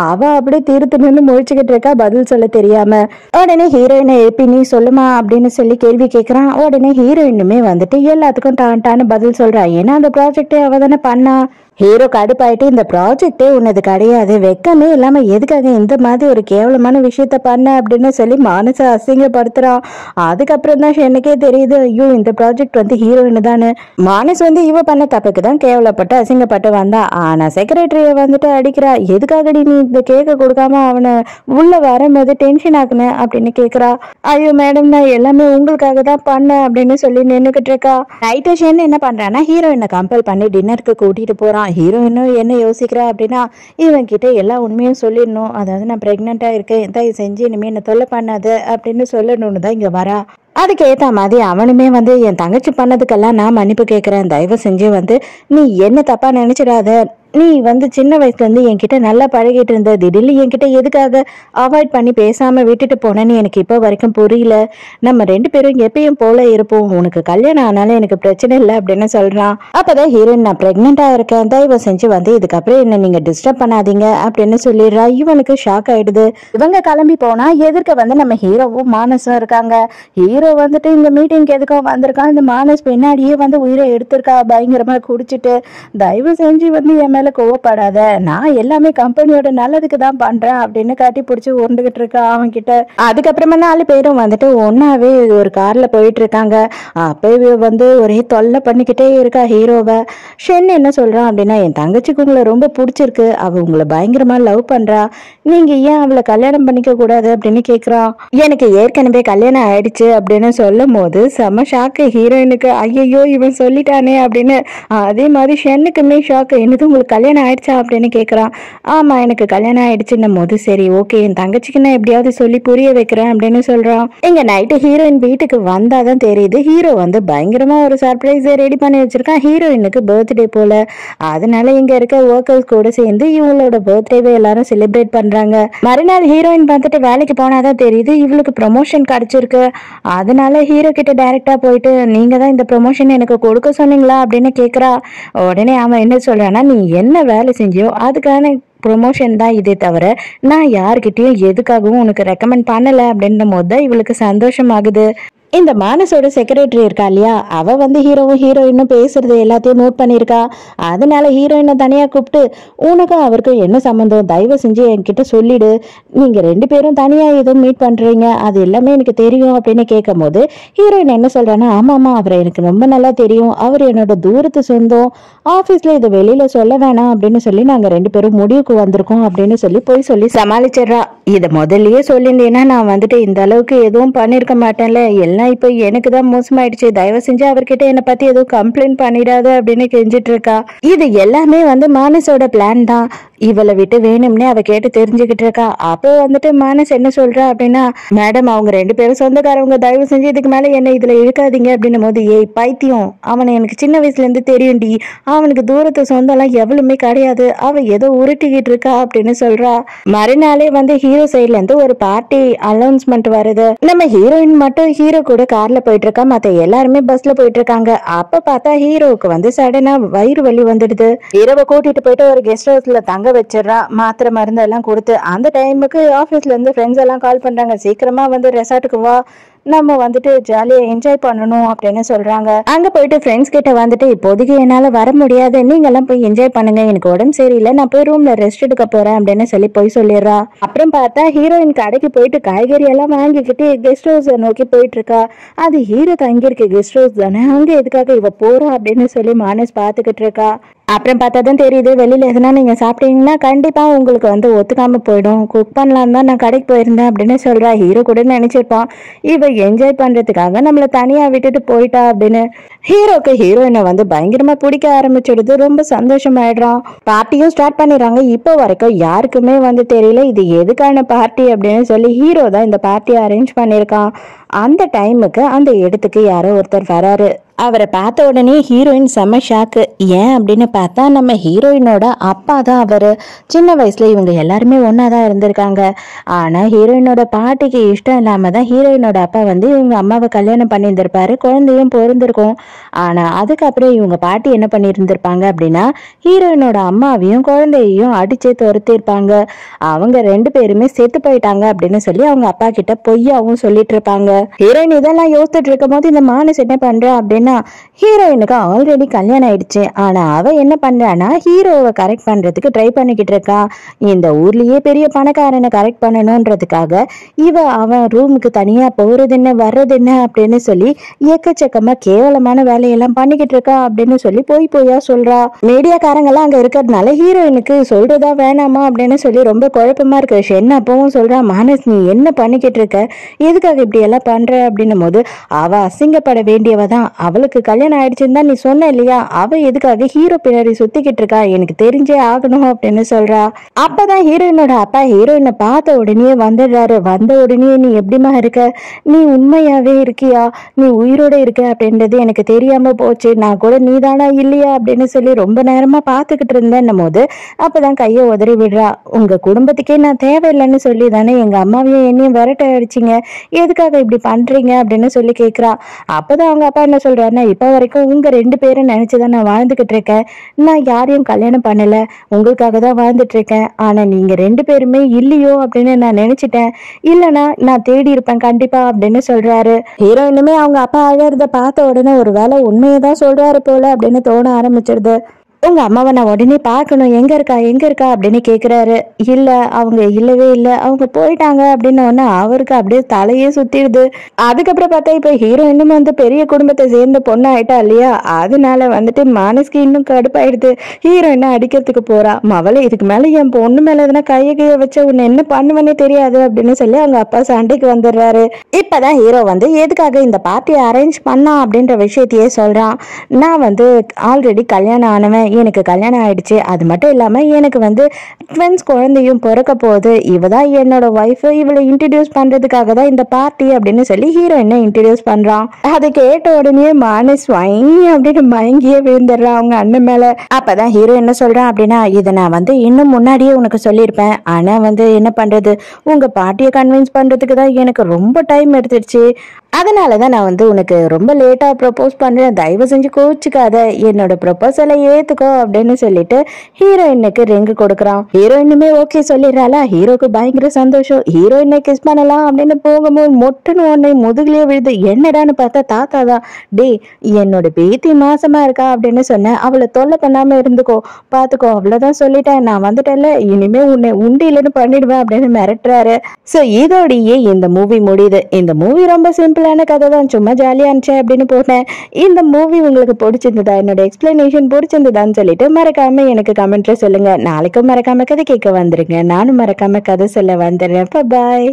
A: அவ அப்படியே திருத்துன்னு முழிச்சுக்கிட்டு இருக்கா பதில் சொல்ல தெரியாம. உடனே ஹீரோயினை எழுப்பி நீ சொல்லுமா அப்படின்னு சொல்லி கேள்வி கேட்கறான். உடனே ஹீரோயினுமே வந்துட்டு எல்லாத்துக்கும் டான்னு பதில் சொல்றா. ஏன்னா அந்த ப்ராஜெக்டே அவ தானே பண்ணா. ஹீரோ கடுப்பாயிட்டு இந்த ப்ராஜெக்டே உன்னது கிடையாது, வெக்கமே இல்லாம எதுக்காக இந்த மாதிரி ஒரு கேவலமான விஷயத்த பண்ண அப்படின்னு சொல்லி மானஸை அசிங்கப்படுத்துறான். அதுக்கப்புறம் தான் எனக்கே தெரியுது, ஐயோ இந்த ப்ராஜெக்ட் வந்து ஹீரோயின் தானே. மானஸ் வந்து இவ பண்ண தப்புக்கு தான் கேவலப்பட்டு அசிங்கப்பட்டு வந்தா. ஆனா செக்ரட்டரிய வந்துட்டு அடிக்கிறா. எதுக்காக நீ இந்த கேக்க கொடுக்காம அவனை உள்ள வரும்போது டென்ஷன் ஆகுன அப்படின்னு கேக்குறா. ஐயோ மேடம் நான் எல்லாமே உங்களுக்காக தான் பண்ணேன் அப்படின்னு சொல்லி நின்னுக்கிட்டு இருக்கா. நைட்டு ஷென் என்ன பண்றான்னா ஹீரோயினை கம்பல் பண்ணி டின்னருக்கு கூட்டிட்டு போறான். ஹீரோயினும் என்ன யோசிக்கிறா அப்படின்னா, இவன் கிட்ட எல்லா உண்மையும் சொல்லிடணும், அதாவது நான் பிரெக்னெண்டா இருக்கேன், தயவு செஞ்சு இனிமே என்ன தொல்லை பண்ணாத அப்படின்னு சொல்லணும்னு தான் இங்க வரா. அதுக்கு ஏத்த மாதிரி அவனுமே வந்து என் தங்கச்சி பண்ணதுக்கெல்லாம் நான் மன்னிப்பு கேட்கிறேன், தயவு செஞ்சு வந்து நீ என்ன தப்பா நினைச்சிடாத, நீ வந்து சின்ன வயசுல இருந்து என்கிட்ட நல்லா பழகிட்டு இருந்த, திடீர்னு என்கிட்ட எதுக்காக அவாய்ட் பண்ணி பேசாம விட்டுட்டு போனேன்னு எனக்கு இப்போ வரைக்கும் புரியல. நம்ம 2 பேரும் எப்பயும் போல இருப்போம், உனக்கு கல்யாணம் ஆனாலும் எனக்கு பிரச்சனை இல்லை அப்படின்னு சொல்றான். அப்பதான் ஹீரோயின் நான் பிரெக்னெண்டா இருக்கேன், தயவு செஞ்சு வந்து இதுக்கப்புறம் என்ன நீங்க டிஸ்டர்ப் பண்ணாதீங்க அப்படின்னு சொல்லிடுறா. இவனுக்கு ஷாக் ஆயிடுது. இவங்க கிளம்பி போனா எதிர்க்க வந்து நம்ம ஹீரோவும் மானஸும் இருக்காங்க. ஹீரோ வந்துட்டு இந்த மீட்டிங்க்கு எதுக்கும் வந்திருக்கான். இந்த மானஸ் பின்னாடியே வந்து உயிரை எடுத்திருக்கா பயங்கரமா குடிச்சிட்டு. தயவு செஞ்சு வந்து என் கோவப்படாத, நான் எல்லாமே கம்பெனியோட நல்லதுக்கு தான் பண்றேன் அப்படின்னு காட்டி பிடிச்சி உருண்டுகிட்டு இருக்கா அவன் கிட்ட. அதுக்கப்புறமா 4 பேரும் வந்துட்டு ஒன்னாவே ஒரு கார்ல போயிட்டு இருக்காங்க. அப்பவே வந்து ஒரே தொல்லை பண்ணிக்கிட்டே இருக்கா ஹீரோவை. ஷென் என்ன சொல்றான் அப்படின்னா, என் தங்கச்சிக்கு உங்களை ரொம்ப பிடிச்சிருக்கு, அவ உங்களை பயங்கரமா லவ் பண்றா, நீங்க ஏன் அவளை கல்யாணம் பண்ணிக்க கூடாது அப்படின்னு கேக்குறான். எனக்கு ஏற்கனவே கல்யாணம் ஆயிடுச்சு அப்படின்னு சொல்லும் போது செம ஷாக்கு ஹீரோயினுக்கு. ஐயோ இவன் சொல்லிட்டானே அப்படின்னு. அதே மாதிரி ஷென்னுக்குமே ஷாக்கு, என்னது உங்களுக்கு கல்யாணம் ஆயிடுச்சா அப்படின்னு கேட்குறான். ஆமா எனக்கு கல்யாணம் ஆயிடுச்சுன்னும் போது சரி ஓகே என் தங்கச்சிக்கு நான் எப்படியாவது சொல்லி புரிய வைக்கிறேன் அப்படின்னு சொல்றான். இங்க நைட்டு ஹீரோயின் வீட்டுக்கு வந்தாதான் தெரியுது, ஹீரோ வந்து பயங்கரமா ஒரு சர்ப்ரைஸ் ரெடி பண்ணி வச்சிருக்கான் ஹீரோயினுக்கு பர்த்டே போல. அதனால இங்க இருக்க ஒர்க்கர்ஸ் கூட சேர்ந்து இவங்களோட பர்த்டேவை எல்லாரும் செலிப்ரேட் பண்றாங்க. மறுநாள் ஹீரோயின் பார்த்துட்டு வேலைக்கு போனாதான் தெரியுது இவளுக்கு ப்ரொமோஷன் கிடைச்சிருக்கு. அதனால ஹீரோ கிட்ட டைரக்டா போயிட்டு நீங்க தான் இந்த ப்ரொமோஷன் எனக்கு கொடுக்க சொன்னீங்களா அப்படின்னு கேக்குறா. உடனே அவன் என்ன சொல்றான்னா, நீ என்ன வேலை செஞ்சியோ அதுக்கான ப்ரொமோஷன் தான் இதே தவிர நான் யார்கிட்டயும் எதுக்காகவும் உனக்கு ரெக்கமெண்ட் பண்ணல அப்படின்ற போது தான் இவளுக்கு சந்தோஷமாகுது. இந்த மானஸோட செக்ரட்டரி இருக்கா இல்லையா, அவ வந்து ஹீரோவும் ஹீரோயினும் பேசுறது எல்லாத்தையும் நோட் பண்ணியிருக்கா. அதனால ஹீரோயினை தனியா கூப்பிட்டு உனக்கும் அவருக்கும் என்ன சம்மந்தம், தயவு செஞ்சு என்கிட்ட சொல்லிடு, நீங்க 2 பேரும் தனியா எதுவும் மீட் பண்றீங்க அது எல்லாமே எனக்கு தெரியும் அப்படின்னு கேட்கும் போது ஹீரோயின் என்ன சொல்றான்னா, ஆமாமா அவரை எனக்கு ரொம்ப நல்லா தெரியும், அவர் என்னோட தூரத்து சொந்தம், ஆபீஸ்ல இதை வெளியில சொல்ல வேணாம் அப்படின்னு சொல்லி நாங்க 2 பேரும் முடிவுக்கு வந்திருக்கோம் அப்படின்னு சொல்லி போய் சொல்லி சமாளிச்சிடுறா. இதை முதல்லயே சொல்லியிருந்தேன்னா நான் வந்துட்டு இந்த அளவுக்கு எதுவும் பண்ணிருக்க மாட்டேன்ல, எல்லாம் இப்போ எனக்கு தான் மோசமாயிடுச்சு, தயவு செஞ்சு அவர்கிட்ட என்னை பத்தி எதுவும் கம்ப்ளைண்ட் பண்ணிடாது அப்படின்னு கெஞ்சிட்டு இருக்கா. இது எல்லாமே வந்து மானஸோட பிளான் தான். இவளை விட்டு வேணும்னே அவ கேட்டு தெரிஞ்சுக்கிட்டு இருக்கா. அப்போ வந்துட்டு மானஸ் என்ன சொல்றா அப்படின்னா, மேடம் அவங்க 2 பேரும் சொந்தக்காரவங்க, தயவு செஞ்சு இதுக்கு மேல என்ன இதுல இழுக்காதீங்க அப்படின்னும் போது, ஏய் பைத்தியம், அவனை எனக்கு சின்ன வயசுல இருந்து தெரியும்டி, அவனுக்கு தூரத்து சொந்தம் எல்லாம் எவ்வளவுமே கிடையாது, அவ ஏதோ உருட்டிக்கிட்டு இருக்கா அப்படின்னு சொல்றா. மறுநாளே வந்து ஹீரோ சைட்ல இருந்து ஒரு பார்ட்டி அனௌன்ஸ்மெண்ட் வருது. நம்ம ஹீரோயின் மட்டும் ஹீரோ கூட கார்ல போயிட்டு இருக்கா, மத்த எல்லாருமே பஸ்ல போயிட்டு இருக்காங்க. அப்ப பார்த்தா ஹீரோவுக்கு வந்து சடனா வயிறு வலி வந்துடுது. ஹீரோவை கூட்டிட்டு போயிட்டு ஒரு கெஸ்ட் ஹவுஸ்ல தங்க வச்சிடறா, மாத்திரை மருந்து எல்லாம் கொடுத்து. அந்த டைமுக்கு ஆபீஸ்ல இருந்து ஃப்ரெண்ட்ஸ் எல்லாம் கால் பண்றாங்க, சீக்கிரமா வந்து ரெசார்ட்டுக்கு வா, நம்ம வந்துட்டு ஜாலியா என்ஜாய் பண்ணணும் அப்படின்னு சொல்றாங்க. அங்க போயிட்டு ஃப்ரெண்ட்ஸ் கிட்ட வந்துட்டு இப்போதைக்கு என்னால வர முடியாது, நீங்க எல்லாம் போய் என்ஜாய் பண்ணுங்க, எனக்கு உடம்பு சரியில்லை, நான் போய் ரூம்ல ரெஸ்ட் எடுக்க போறேன் அப்படின்னு சொல்லி போய் சொல்லிடுறா. அப்புறம் பார்த்தா ஹீரோயின் கடைக்கு போயிட்டு காய்கறி எல்லாம் வாங்கிக்கிட்டு கெஸ்ட் ஹவுஸ் நோக்கி போயிட்டு இருக்கா. அது ஹீரோ தங்கியிருக்க கெஸ்ட் ஹவுஸ் தானே, அங்க எதுக்காக இவ போறா அப்படின்னு சொல்லி மானஸ் பாத்துக்கிட்டு இருக்கா. அப்புறம் பார்த்தா தான் தெரியுது, வெளியில எதுனா நீங்க சாப்பிட்டீங்கன்னா கண்டிப்பா உங்களுக்கு வந்து ஒத்துக்காம போயிடும், குக் பண்ணலாம் தான் நான் கடைக்கு போயிருந்தேன் அப்படின்னு சொல்றா. ஹீரோ கூட நினைச்சிருப்பான் இவ என்ஜாய் பண்றதுக்காக நம்மள தனியா விட்டுட்டு போயிட்டா அப்படின்னு. ஹீரோக்கு ஹீரோயினை வந்து பயங்கரமா பிடிக்க ஆரம்பிச்சிடுது, ரொம்ப சந்தோஷமாயிடுறான். பார்ட்டியும் ஸ்டார்ட் பண்ணிடுறாங்க. இப்போ வரைக்கும் யாருக்குமே வந்து தெரியல இது எதுக்கான பார்ட்டி அப்படின்னு சொல்லி. ஹீரோ தான் இந்த பார்ட்டியை அரேஞ்ச் பண்ணியிருக்கான். அந்த டைமுக்கு அந்த இடத்துக்கு யாரோ ஒருத்தர் வராரு. அவரை பார்த்த உடனே ஹீரோயின் செம்ம ஷாக்கு. ஏன் அப்படின்னு பார்த்தா நம்ம ஹீரோயினோட அப்பா தான் அவரு. சின்ன வயசுல இவங்க எல்லாருமே ஒன்னா தான் இருந்திருக்காங்க. ஆனா ஹீரோயினோட பாட்டிக்கு இஷ்டம் இல்லாம தான் ஹீரோயினோட அப்பா வந்து இவங்க அம்மாவை கல்யாணம் பண்ணியிருந்திருப்பாரு, குழந்தையும் பிறந்திருக்கும். ஆனா அதுக்கப்புறம் இவங்க பாட்டி என்ன பண்ணியிருந்திருப்பாங்க அப்படின்னா ஹீரோயினோட அம்மாவையும் குழந்தையையும் அடிச்சே துரத்திருப்பாங்க. அவங்க 2 பேருமே செத்து போயிட்டாங்க அப்படின்னு சொல்லி அவங்க அப்பா கிட்ட பொய்யாவும் சொல்லிட்டு இருப்பாங்க. ஹீரோயின் இதெல்லாம் யோசிச்சுட்டு இருக்கும் போது இந்த மானஸ் என்ன பண்ற அப்படின்னா ஹீரோயினுக்கு ஆல்ரெடி கல்யாணம் ஆயிடுச்சு. ஆனா அவ என்ன பண்றானா ஹீரோவை கரெக்ட் பண்றதுக்கு ட்ரை பண்ணிக்கிட்டு இருக்கா. இந்த ஊர்லயே பெரிய பணக்காரனை கரெக்ட் பண்ணணும்ன்றதுக்காக இவ அவன் ரூமுக்கு தனியா போறது என்ன வர்றது என்ன அப்படின்னு சொல்லி எக்கச்சக்கமா கேவலமான வேலையெல்லாம் பண்ணிக்கிட்டு இருக்கா அப்படின்னு சொல்லி போயா சொல்றா. மீடியாக்காரங்க எல்லாம் அங்க இருக்கிறதுனால ஹீரோயினுக்கு சொல்றதா வேணாமா அப்படின்னு சொல்லி ரொம்ப குழப்பமா இருக்கு. ஷென் அப்பவும் சொல்றா, மானஸ் நீ என்ன பண்ணிக்கிட்டு இருக்க, எதுக்காக இப்படி எல்லாம் பண்ற அப்படின்னும் போது அவ அசிங்கப்பட வேண்டியவதான், அவளுக்கு கல்யாணம் ஆயிடுச்சுன்னு தான் நீ சொன்ன இல்லையா, அவ எதுக்காக ஹீரோ பின்னாடி சுத்திக்கிட்டு இருக்கா, எனக்கு தெரிஞ்சே ஆகணும் அப்படின்னு சொல்றா. அப்பதான் ஹீரோயினோட அப்பா ஹீரோயினை பார்த்த உடனே வந்துடுறாரு. வந்த உடனே நீ எப்படிமா இருக்க, நீ உண்மையாவே இருக்கியா, நீ உயிரோட இருக்க அப்படின்றது எனக்கு தெரியாம போச்சு, நான் கூட நீதானா இல்லையா அப்படின்னு சொல்லி ரொம்ப நேரமா பார்த்துக்கிட்டு இருந்தேன் போது அப்பதான் கையை உதறி விடுறா. உங்க குடும்பத்துக்கே நான் தேவையில்லைன்னு சொல்லி தானே எங்க அம்மாவையும் என்னையும் விரட்ட அடிச்சிங்க, எதுக்காக இப்படி பண்றீங்க அப்படின்னு சொல்லி கேட்கிறா. அப்பதான் அவங்க அப்பா என்ன சொல்றாருன்னா, இப்ப வரைக்கும் உங்க 2 பேரும் நினைச்சுதான் நான் வாழ்ந்துகிட்டு இருக்கேன், நான் யாரையும் கல்யாணம் பண்ணல, உங்களுக்காக தான் வாழ்ந்துட்டு இருக்கேன். ஆனா நீங்க 2 பேருமே இல்லையோ அப்படின்னு நான் நினைச்சிட்டேன், இல்லைன்னா நான் தேடி இருப்பேன் கண்டிப்பா அப்படின்னு சொல்றாரு. ஹீரோயினுமே அவங்க அப்பா அழறத பார்த்த உடனே ஒரு வேலை உண்மையதான் சொல்றாரு போல அப்படின்னு தோண ஆரம்பிச்சிருது. உங்க அம்மாவை நான் உடனே பார்க்கணும், எங்க இருக்கா அப்படின்னு கேக்குறாரு. இல்ல அவங்க இல்லவே இல்ல, அவங்க போயிட்டாங்க அப்படின்னு அவருக்கு அப்படியே தலையே சுத்திடுது. அதுக்கப்புறம் பார்த்தா இப்ப ஹீரோயினும் வந்து பெரிய குடும்பத்தை சேர்ந்த பொண்ணு ஆயிட்டா இல்லையா, அதனால வந்துட்டு மானஸ்க்கு இன்னும் கடுப்பாயிடுது. ஹீரோயினை அடிக்கிறதுக்கு போறா. மவளை இதுக்கு மேல என் பொண்ணு மேல எதனா கைய வச்ச உன்னை என்ன பண்ணுவேன்னே தெரியாது அப்படின்னு சொல்லி அவங்க அப்பா சண்டைக்கு வந்துடுறாரு. இப்பதான் ஹீரோ வந்து எதுக்காக இந்த பார்ட்டியை அரேஞ்ச் பண்ணா அப்படின்ற விஷயத்தையே சொல்றான். நான் வந்து ஆல்ரெடி கல்யாணம் ஆனவன், எனக்கு கல்யாணம் ஆயிடுச்சு, அது மட்டும் இல்லாம எனக்கு வந்து ட்வின்ஸ் குழந்தையும் பிறக்க போகுது, இவதான் என்னோட ஒய்ஃப், இவளை இன்ட்ரடியூஸ் பண்றதுக்காக தான் இந்த பார்ட்டி அப்படின்னு சொல்லி ஹீரோயினை இன்ட்ரடியூஸ் பண்றான். அதை கேட்ட உடனே மானஸ் அப்படின்னு மயங்கியே விழுந்துடுறான் அவங்க அண்ணன் மேல. அப்பதான் ஹீரோ என்ன சொல்றான் அப்படின்னா, இதை நான் வந்து இன்னும் முன்னாடியே உனக்கு சொல்லியிருப்பேன், ஆனா வந்து என்ன பண்றது, உங்க பார்ட்டியை கன்வின்ஸ் பண்றதுக்கு தான் எனக்கு ரொம்ப டைம் எடுத்துடுச்சு, அதனாலதான் நான் வந்து உனக்கு ரொம்ப லேட்டா ப்ரப்போஸ் பண்றேன், தயவு செஞ்சு கோச்சுக்காத, என்னோட ப்ரப்போசலை ஏத்துக்கோ அப்படின்னு சொல்லிட்டு ஹீரோயினுக்கு ரிங்கு கொடுக்குறான். ஹீரோயினுமே ஓகே சொல்லிடுறாளா. ஹீரோக்கு பயங்கர சந்தோஷம். ஹீரோயினை கிஸ் பண்ணலாம் அப்படின்னு போகும்போது மொட்டுன்னு ஒன்னை முதுகுலயே விழுது. என்னடான்னு பார்த்தா தாத்தா தான். டே என்னோட பேத்தி மாசமா இருக்கா அப்படின்னு சொன்ன, அவளை தொல்லை பண்ணாம இருந்துக்கோ, பாத்துக்கோ, அவ்வளவுதான் சொல்லிட்டேன், நான் வந்துட்டேன்ல, இனிமே உன்னை உண்டு இல்லைன்னு பண்ணிடுவேன் அப்படின்னு மிரட்டுறாரு. சோ இதோடையே இந்த மூவி முடியுது. இந்த மூவி ரொம்ப சிம்பிளான கதை தான், சும்மா ஜாலியா இருந்துச்சு அப்படின்னு போட்டேன். இந்த மூவி உங்களுக்கு பிடிச்சிருந்ததா, என்னோட எக்ஸ்பிளனேஷன் பிடிச்சிருந்ததான்னு சொல்லிட்டு மறக்காம எனக்கு கமெண்ட்ல சொல்லுங்க. நாளைக்கும் மறக்காம கதை கேட்க வந்துருங்க, நானும் மறக்காம கதை சொல்ல வந்துடுறேன். பாய்.